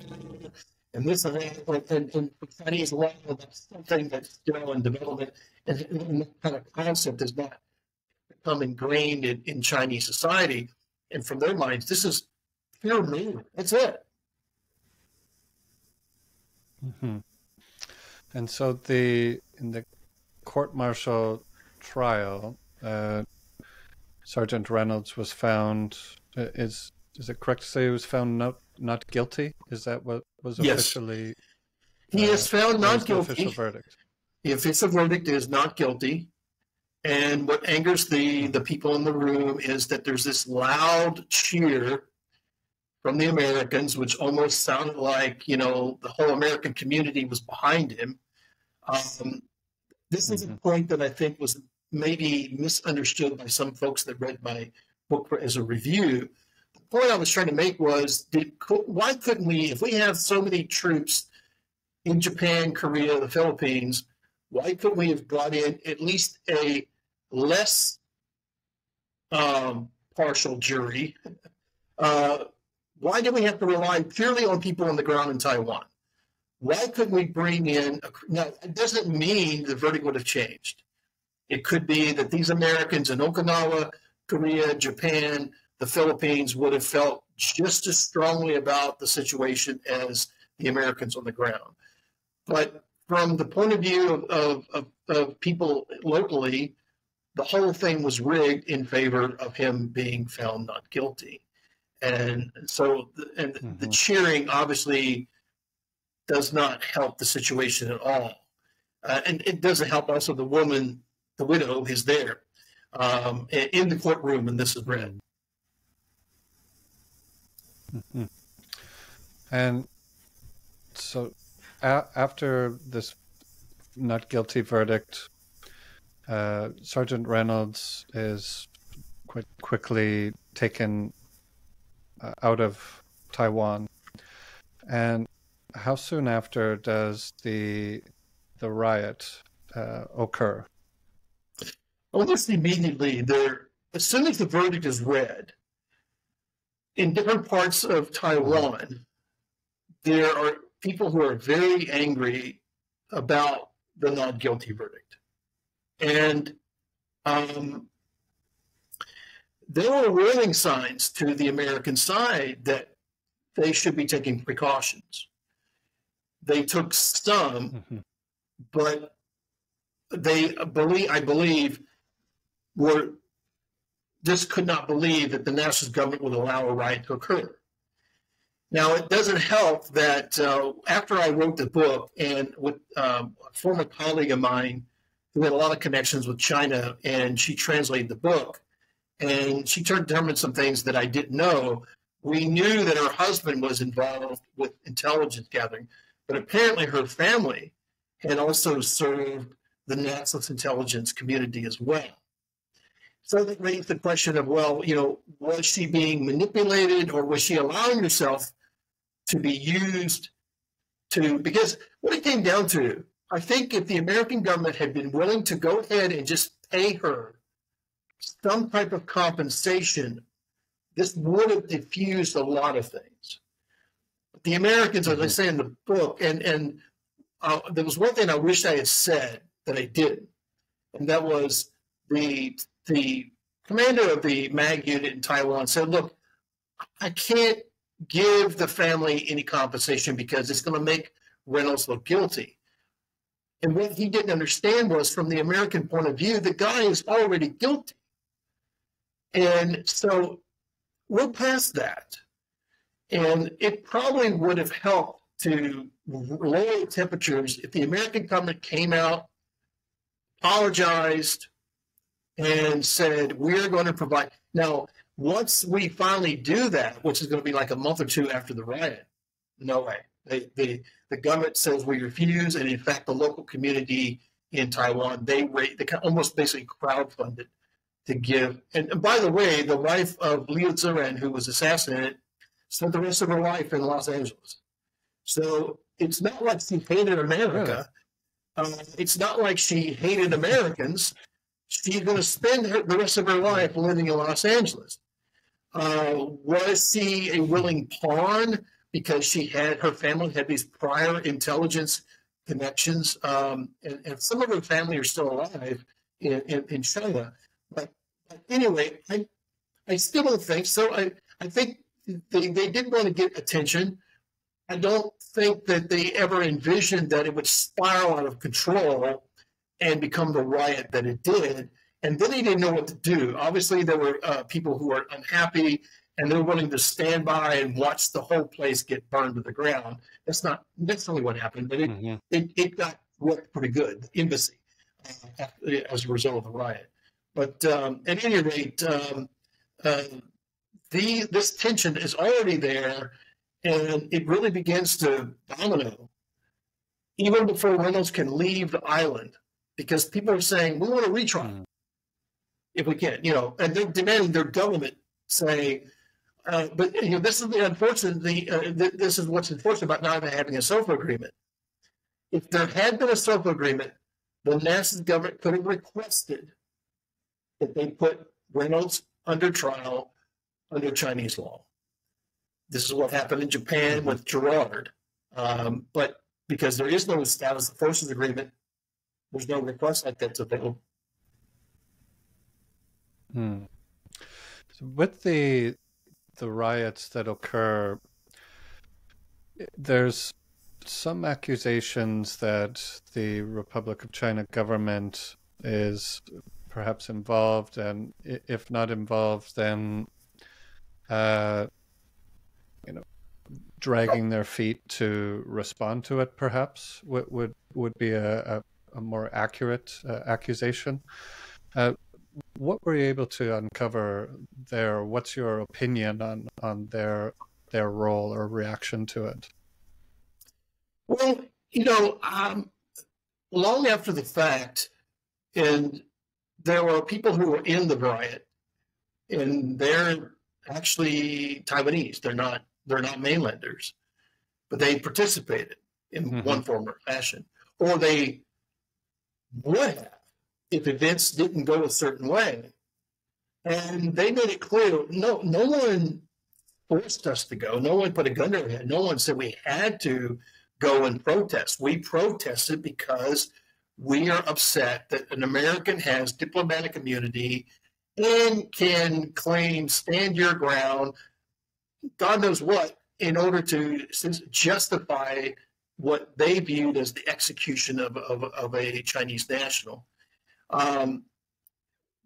and this and that, and Chinese law, that's something that's still in development, and that kind of concept has not become ingrained in Chinese society. And from their minds, this is pure murder. That's it. And so in the court-martial trial, Sergeant Reynolds was found. Is it correct to say he was found not guilty? Is that what was officially? He is found not guilty. The official verdict. The official verdict is not guilty. And what angers the people in the room is that there's this loud cheer from the Americans, which almost sounded like, the whole American community was behind him. This is a point that I think was maybe misunderstood by some folks that read my book as a review. The point I was trying to make was, why couldn't we, if we have so many troops in Japan, Korea, the Philippines, why couldn't we have brought in at least a less partial jury? Why do we have to rely purely on people on the ground in Taiwan? Why couldn't we bring in now, it doesn't mean the verdict would have changed. It could be that these Americans in Okinawa, Korea, Japan, the Philippines would have felt just as strongly about the situation as the Americans on the ground. But from the point of view of people locally, the whole thing was rigged in favor of him being found not guilty. And so the cheering obviously does not help the situation at all. And it doesn't help also the woman, the widow, is there in the courtroom, and this is read. And so after this not guilty verdict, Sergeant Reynolds is quite quickly taken out of Taiwan. And how soon after does the the riot occur? Almost immediately, as soon as the verdict is read, in different parts of Taiwan, there are people who are very angry about the not guilty verdict. And there were warning signs to the American side that they should be taking precautions. They took some, but I believe, just could not believe that the nationalist government would allow a riot to occur. Now, it doesn't help that after I wrote the book, and with a former colleague of mine who had a lot of connections with China, and she translated the book, and she determined some things that I didn't know. We knew that her husband was involved with intelligence gathering, but apparently her family had also served the nationalist intelligence community as well. So that raised the question of, well, was she being manipulated, or was she allowing herself to be used because what it came down to, I think if the American government had been willing to go ahead and just pay her some type of compensation, this would have diffused a lot of things. But the Americans, as I say in the book, and there was one thing I wish I had said that I didn't, and that was the commander of the MAG unit in Taiwan said, look, I can't give the family any compensation because it's going to make Reynolds look guilty. And what he didn't understand was, from the American point of view, the guy is already guilty. And so we're past that. And it probably would have helped to lower temperatures if the American government came out, apologized, and said, we're going to provide. Now, once we finally do that, which is going to be like a month or two after the riot, no way. The government says we refuse, and in fact, the local community in Taiwan, they almost basically crowdfunded to give. And by the way, the wife of Liu Ziren, who was assassinated, spent the rest of her life in Los Angeles. So it's not like she hated America. Really? It's not like she hated Americans. She's going to spend the rest of her life living in Los Angeles. Was she a willing pawn because her family had these prior intelligence connections? And some of her family are still alive in China. But anyway, I still don't think so. I think they did want to get attention. I don't think that they ever envisioned that it would spiral out of control and become the riot that it did. And then they didn't know what to do. Obviously, there were people who were unhappy, and they were willing to stand by and watch the whole place get burned to the ground. That's not necessarily what happened, but it got wrecked pretty good, the embassy, as a result of the riot. But at any rate, this tension is already there, and it really begins to domino even before Reynolds can leave the island, because people are saying, we want a retrial if we can, and they're demanding their government say, but this is the unfortunate, this is what's unfortunate about not having a SOFA agreement. If there had been a SOFA agreement, the nationalist government could have requested that they put Reynolds under trial under Chinese law. This is what happened in Japan with Gerard. But because there is no status of forces agreement, there's no request like that's available. So with the riots that occur, there's some accusations that the Republic of China government is perhaps involved, and if not involved, then dragging their feet to respond to it, perhaps would be a more accurate accusation. What were you able to uncover there? What's your opinion on their role or reaction to it? Well, long after the fact, and there were people who were in the riot, and they're actually Taiwanese. They're not mainlanders, but they participated in one form or fashion, or they would have if events didn't go a certain way. And they made it clear, no one forced us to go. No one put a gun to our head. No one said we had to go and protest. We protested because we are upset that an American has diplomatic immunity and can claim stand your ground, God knows what, in order to justify what they viewed as the execution of a Chinese national.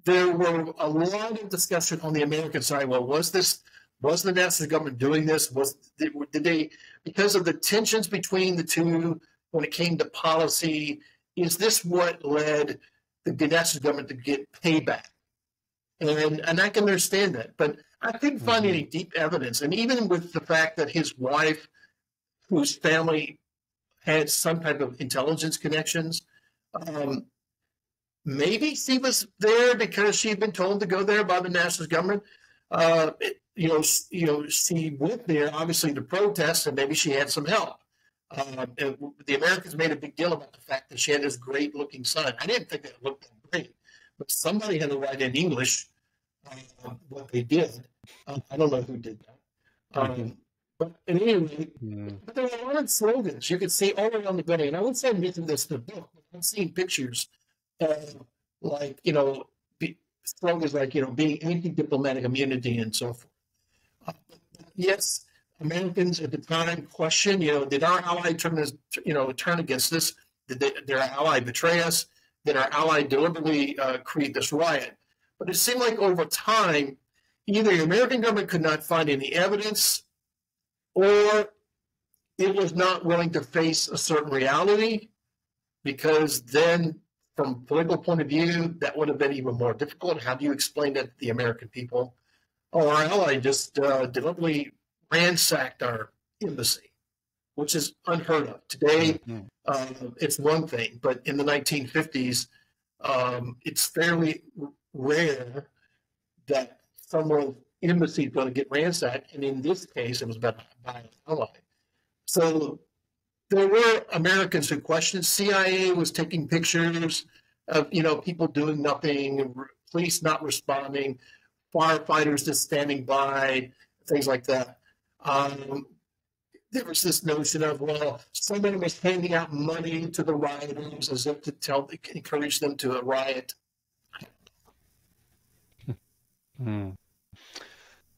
There were a lot of discussion on the American side. Well, was the national government doing this? Did they, because of the tensions between the two when it came to policy, is this what led the national government to get payback? And I can understand that, but I couldn't find any deep evidence. And even with the fact that his wife, whose family had some type of intelligence connections, maybe she was there because she'd been told to go there by the national government. She went there obviously to protest, and maybe she had some help. The Americans made a big deal about the fact that she had this great-looking son. I didn't think that looked that great, but somebody had to write in English what they did. I don't know who did that. But at any rate, but there were a lot of slogans you could see all around on the building. And I would say I'm missing this in the book. I'm seeing pictures of, like, slogans like, being anti-diplomatic immunity and so forth. Yes, Americans at the time questioned, did our ally turn against us? Did our ally betray us? Did our ally deliberately create this riot? But it seemed like over time, either the American government could not find any evidence, or it was not willing to face a certain reality, because then, from a political point of view, that would have been even more difficult. How do you explain that to the American people? Oh, our ally just deliberately ransacked our embassy, which is unheard of. Today, it's one thing, but in the 1950s, it's fairly rare that someone's embassy is going to get ransacked, and in this case, it was by an ally. So there were Americans who questioned. CIA was taking pictures of people doing nothing, police not responding, firefighters just standing by, things like that. There was this notion of, well, somebody was handing out money to the rioters as if to encourage them to riot.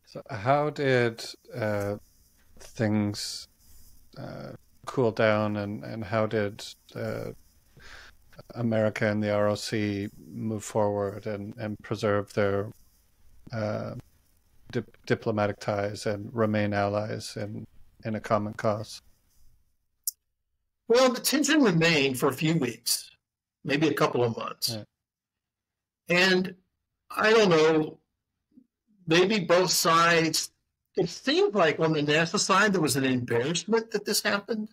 So how did things cool down, and how did America and the ROC move forward and preserve their diplomatic ties and remain allies in a common cause? Well, the tension remained for a few weeks, maybe a couple of months. Yeah. And I don't know, maybe both sides, it seemed like on the national side there was an embarrassment that this happened,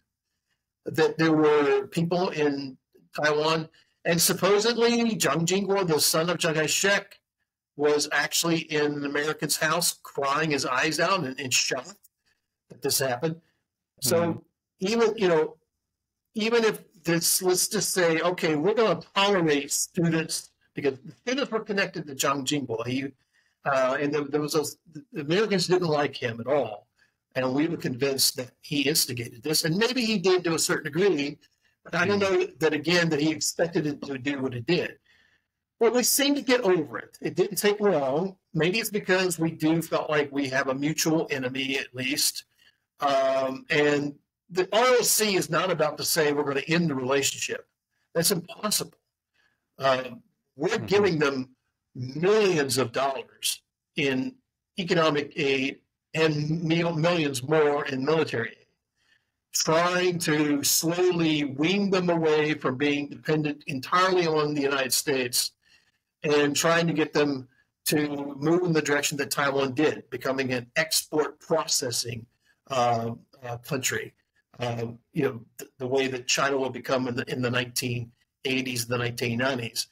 that there were people in Taiwan, and supposedly Jiang Jingguo, the son of Chiang Kai-shek, was actually in an American's house crying his eyes out and shock that this happened. So even if this, let's just say, okay, we're going to tolerate students, because the students were connected to Jiang Jingguo. And there was the Americans didn't like him at all, and we were convinced that he instigated this, and maybe he did to a certain degree, but I don't know that he expected it to do what it did. But we seemed to get over it. It didn't take long. Maybe it's because we felt like we have a mutual enemy, at least. And the ROC is not about to say we're going to end the relationship. That's impossible. We're giving them millions of dollars in economic aid and millions more in military aid, trying to slowly wean them away from being dependent entirely on the United States, and trying to get them to move in the direction that Taiwan did, becoming an export processing country. The way that China will become in the 1980s, the 1990s.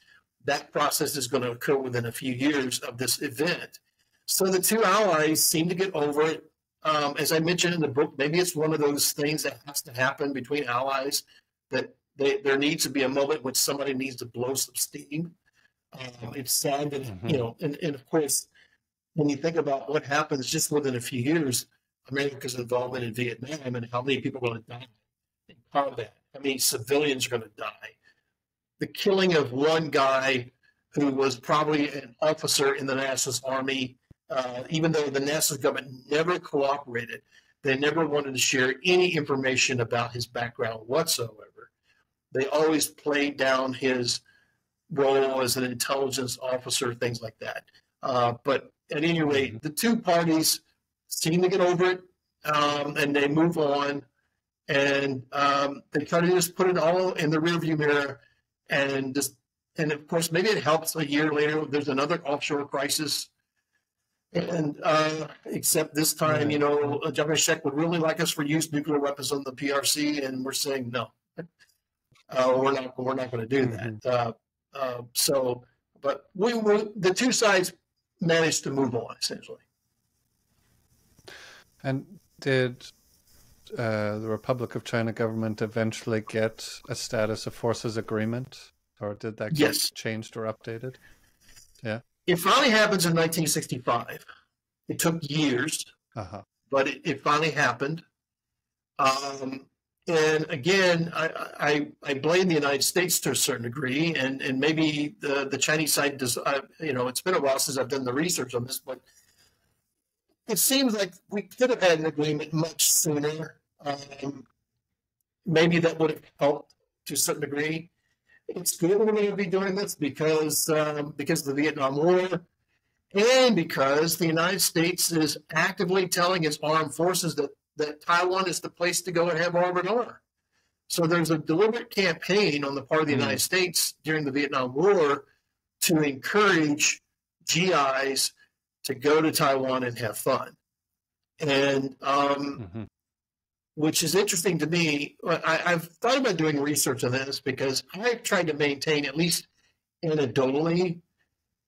That process is going to occur within a few years of this event. So the two allies seem to get over it. As I mentioned in the book, maybe it's one of those things that has to happen between allies, that there needs to be a moment when somebody needs to blow some steam. It's sad that, and of course, when you think about what happens just within a few years, America's involvement in Vietnam and how many people are going to die in combat. I mean, civilians are going to die. The killing of one guy who was probably an officer in the NASA's Army, even though the NASA government never cooperated, they never wanted to share any information about his background whatsoever. They always played down his role as an intelligence officer, things like that. But at any rate, the two parties seem to get over it, and they move on, and they try to just put it all in the rearview mirror, and of course, maybe it helps a year later. There's another offshore crisis, and except this time, Japan Czech would really like us for use nuclear weapons on the PRC, and we're saying no, we're not going to do that. But the two sides managed to move on, essentially. And did the Republic of China government eventually get a status of forces agreement, or did that get changed or updated? Yeah. It finally happens in 1965. It took years, but it finally happened. And again, I blame the United States to a certain degree, and maybe the Chinese side does. It's been a while since I've done the research on this, but it seems like we could have had an agreement much sooner. Maybe that would have helped to a certain degree. It's good we're going to be doing this because of the Vietnam War, and because the United States is actively telling its armed forces that Taiwan is the place to go and have R&R. So there's a deliberate campaign on the part of the United States during the Vietnam War to encourage GIs to go to Taiwan and have fun. And which is interesting to me. I've thought about doing research on this because I've tried to maintain, at least anecdotally,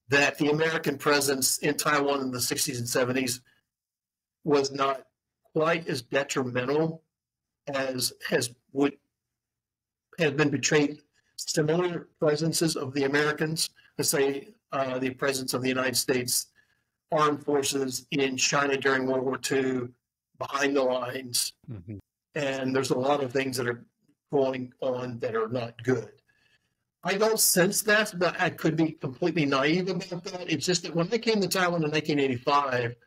that the American presence in Taiwan in the 60s and 70s was not quite as detrimental as has been portrayed. Similar presences of the Americans, let's say the presence of the United States armed forces in China during World War II, behind the lines, and there's a lot of things that are going on that are not good. I don't sense that, but I could be completely naive about that. It's just that when I came to Taiwan in 1985,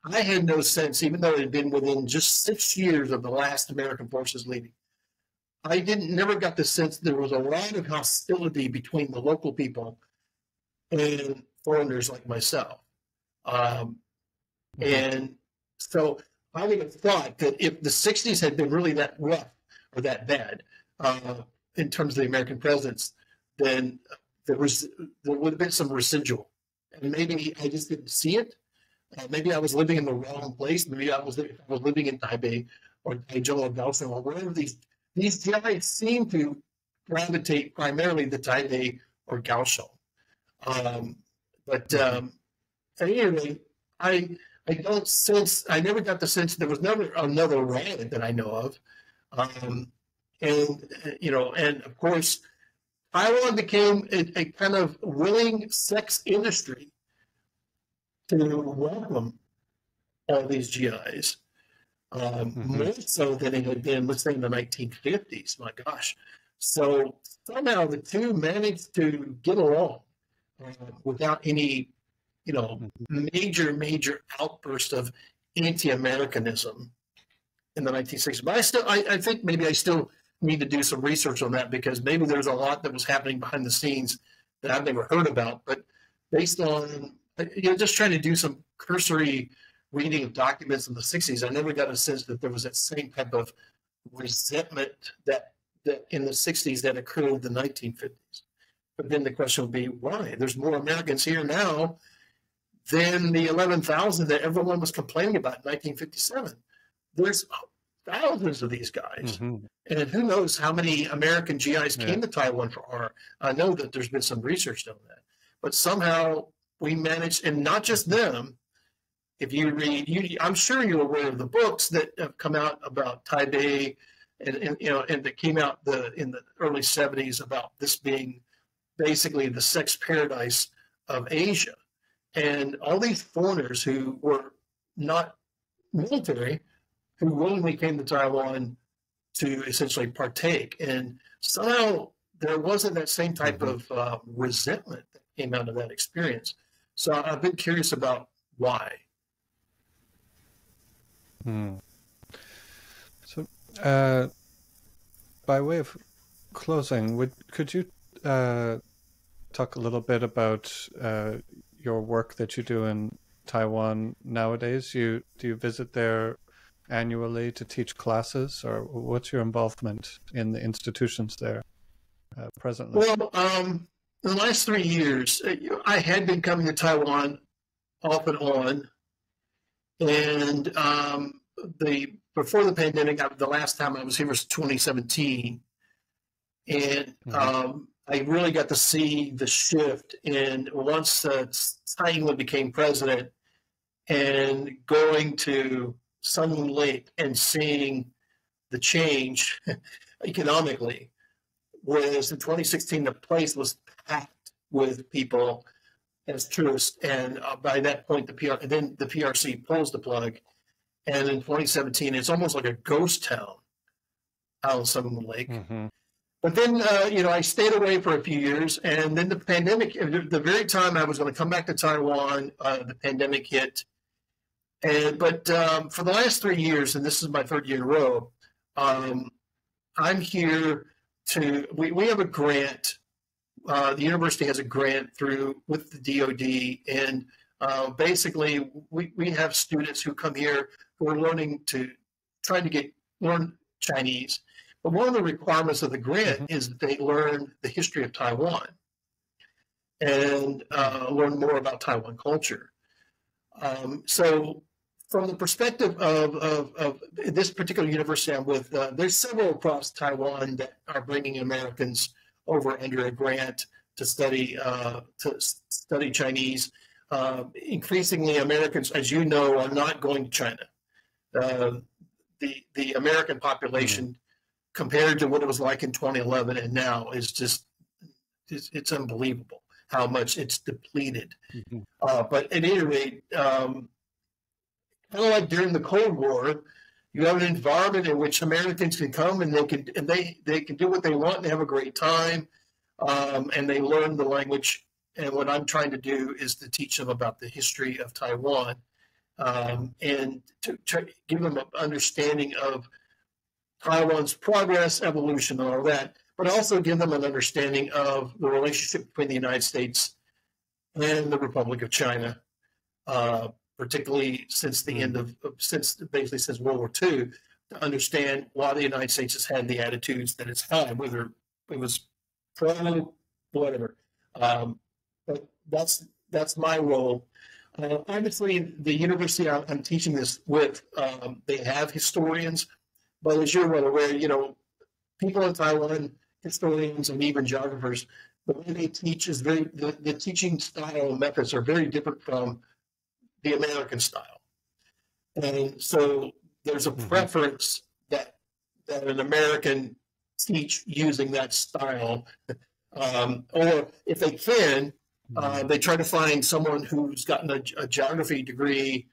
I had no sense, even though it had been within just 6 years of the last American forces leaving. I never got the sense there was a lot of hostility between the local people and foreigners like myself. And so I would have thought that if the 60s had been really that rough or that bad in terms of the American presence, then there would have been some residual. And maybe I just didn't see it. Maybe I was living in the wrong place. Maybe I was living in Taipei or Taichung or Kaohsiung or wherever these GIs seem to gravitate primarily to Taipei or Kaohsiung. But anyway, I never got the sense there was never another riot that I know of. And of course, Taiwan became a kind of willing sex industry to welcome all these GIs, more so than it had been, let's say, in the 1950s. My gosh. So somehow the two managed to get along without any, major outburst of anti-Americanism in the 1960s. But I think maybe I still need to do some research on that, because maybe there's a lot that was happening behind the scenes that I've never heard about. But based on just trying to do some cursory reading of documents in the 60s, I never got a sense that there was that same type of resentment that in the 60s that occurred in the 1950s. But then the question would be, why? There's more Americans here now than the 11,000 that everyone was complaining about in 1957. There's thousands of these guys. And who knows how many American GIs came to Taiwan for R. I know that there's been some research done on that. But somehow we managed, and not just them. If you read, I'm sure you're aware of the books that have come out about Taipei, and that came out in the early 70s about this being basically the sex paradise of Asia. And all these foreigners who were not military, who willingly came to Taiwan to essentially partake. And somehow there wasn't that same type of resentment that came out of that experience. So I've been curious about why. So, by way of closing, could you talk a little bit about your work that you do in Taiwan nowadays? Do you visit there annually to teach classes, or what's your involvement in the institutions there presently? Well, in the last 3 years, I had been coming to Taiwan off and on, and before the pandemic, the last time I was here was 2017, and I really got to see the shift. And once Tsai Ing-wen became president, and going to Sun Moon Lake and seeing the change economically, whereas in 2016 the place was packed with people as tourists, and by that point the PRC pulls the plug, and in 2017 it's almost like a ghost town out on Sun Moon Lake. But then, I stayed away for a few years, and then the pandemic, the very time I was going to come back to Taiwan, the pandemic hit. But for the last 3 years, and this is my third year in a row, I'm here we have a grant. The university has a grant with the DOD, and basically we have students who come here who are trying to learn Chinese. But one of the requirements of the grant is that they learn the history of Taiwan and learn more about Taiwan culture. So from the perspective of this particular university I'm with, there's several across Taiwan that are bringing Americans over under a grant to study Chinese. Increasingly, Americans, as you know, are not going to China. The American population, compared to what it was like in 2011 and now, is just it's unbelievable how much it's depleted. But at any rate, kind of like during the Cold War, you have an environment in which Americans can come and they can do what they want and they have a great time, and they learn the language. And what I'm trying to do is to teach them about the history of Taiwan, and to give them an understanding of Taiwan's progress, evolution, and all that, but also give them an understanding of the relationship between the United States and the Republic of China, particularly since the end since World War II, to understand why the United States has had the attitudes that it's had, whether it was pro, whatever. But that's my role. Obviously, the university I'm teaching this with, they have historians. But as you're well aware, people in Taiwan, historians and even geographers, the way they teach is the teaching style and methods are very different from the American style. And so there's a preference that an American teach using that style. Or if they can, they try to find someone who's gotten a geography degree,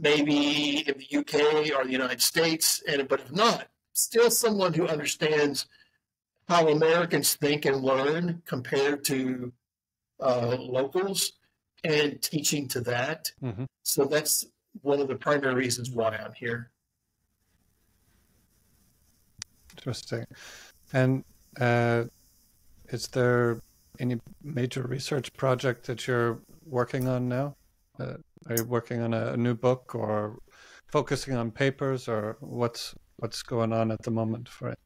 maybe in the UK or the United States, but if not, still someone who understands how Americans think and learn compared to locals, and teaching to that. So that's one of the primary reasons why I'm here. Interesting. And is there any major research project that you're working on now? Are you working on a new book or focusing on papers, or what's going on at the moment for it?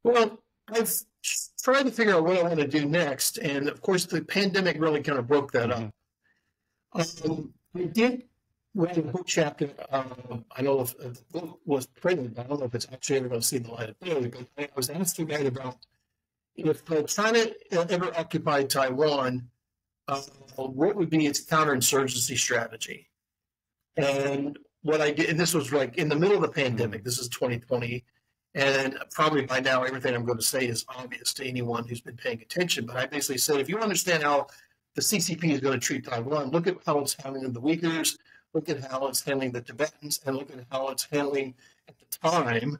Well, I've tried to figure out what I want to do next, and of course the pandemic really kind of broke that up. I did write a book chapter. I don't know if the book was printed. I don't know if it's actually ever going to see the light of day, but I was asked to write about if China ever occupied Taiwan, what would be its counterinsurgency strategy? And what I did, and this was like in the middle of the pandemic, this is 2020, And probably by now, everything I'm going to say is obvious to anyone who's been paying attention. But I basically said, if you understand how the CCP is going to treat Taiwan, look at how it's handling the Uyghurs, look at how it's handling the Tibetans, and look at how it's handling, at the time,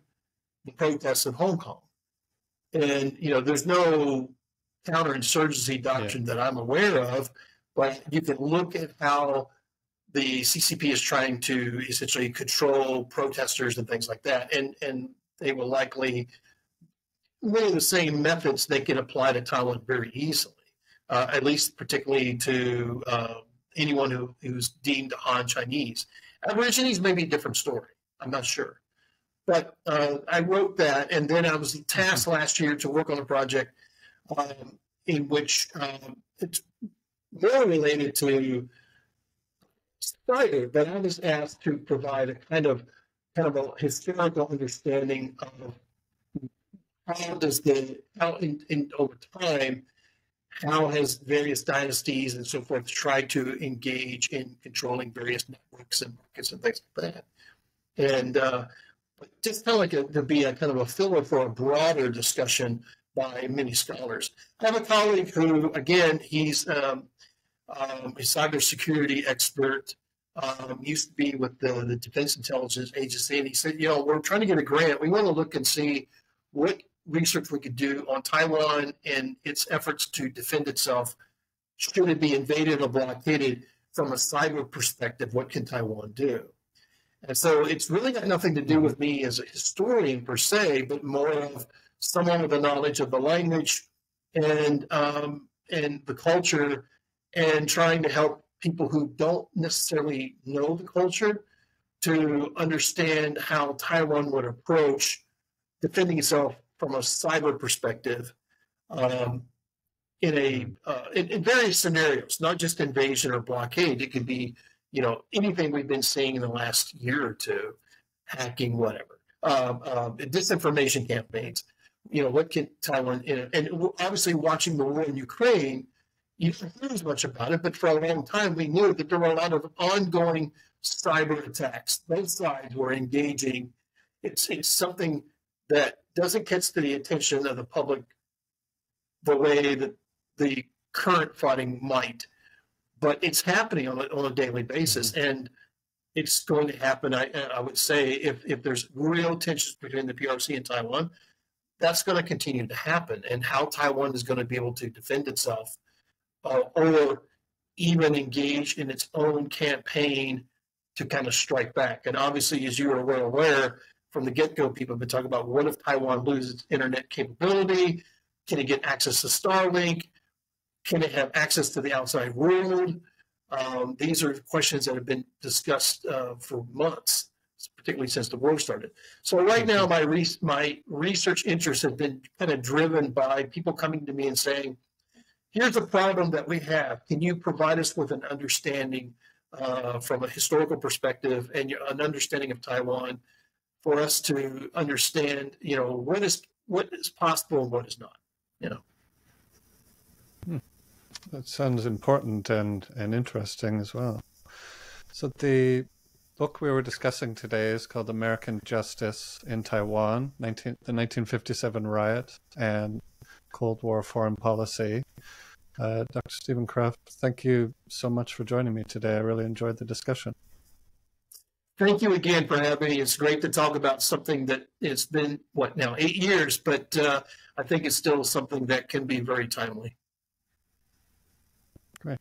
the protests in Hong Kong. And, there's no counterinsurgency doctrine that I'm aware of, but you can look at how the CCP is trying to essentially control protesters and things like that. And they will likely, many of the same methods they can apply to Taiwan very easily, at least particularly to anyone who's deemed Han Chinese. Aborigines may be a different story. I'm not sure. But I wrote that, and then I was tasked last year to work on a project in which it's more related to cyber, but I was asked to provide a kind of a historical understanding of over time, how has various dynasties and so forth tried to engage in controlling various networks and markets and things like that. And just kind of like to be a kind of a filler for a broader discussion by many scholars. I have a colleague who, again, he's a cybersecurity expert, used to be with the Defense Intelligence Agency, and he said, we're trying to get a grant. We want to look and see what research we could do on Taiwan and its efforts to defend itself. Should it be invaded or blockaded from a cyber perspective? What can Taiwan do? And so it's really got nothing to do with me as a historian per se, but more of someone with a knowledge of the language and the culture, and trying to help people who don't necessarily know the culture to understand how Taiwan would approach defending itself from a cyber perspective in various scenarios, not just invasion or blockade. It could be, anything we've been seeing in the last year or two, hacking, whatever, disinformation campaigns. What can Taiwan, and obviously watching the war in Ukraine, you don't hear as much about it, but for a long time we knew that there were a lot of ongoing cyber attacks. Both sides were engaging. It's something that doesn't catch the attention of the public the way that the current fighting might, but it's happening on a daily basis, and it's going to happen. I would say if there's real tensions between the PRC and Taiwan, that's going to continue to happen, and how Taiwan is going to be able to defend itself or even engage in its own campaign to kind of strike back. And obviously, as you are well aware, from the get-go, people have been talking about, what if Taiwan loses its internet capability? Can it get access to Starlink? Can it have access to the outside world? These are questions that have been discussed for months, particularly since the war started. So right now, my research interests have been kind of driven by people coming to me and saying, here's a problem that we have. Can you provide us with an understanding from a historical perspective and an understanding of Taiwan for us to understand, what is possible and what is not, That sounds important and interesting as well. So the book we were discussing today is called American Justice in Taiwan, the 1957 Riot and Cold War Foreign Policy. Dr. Stephen Kraft, thank you so much for joining me today. I really enjoyed the discussion. Thank you again for having me. It's great to talk about something that it's been, 8 years, but I think it's still something that can be very timely. Great.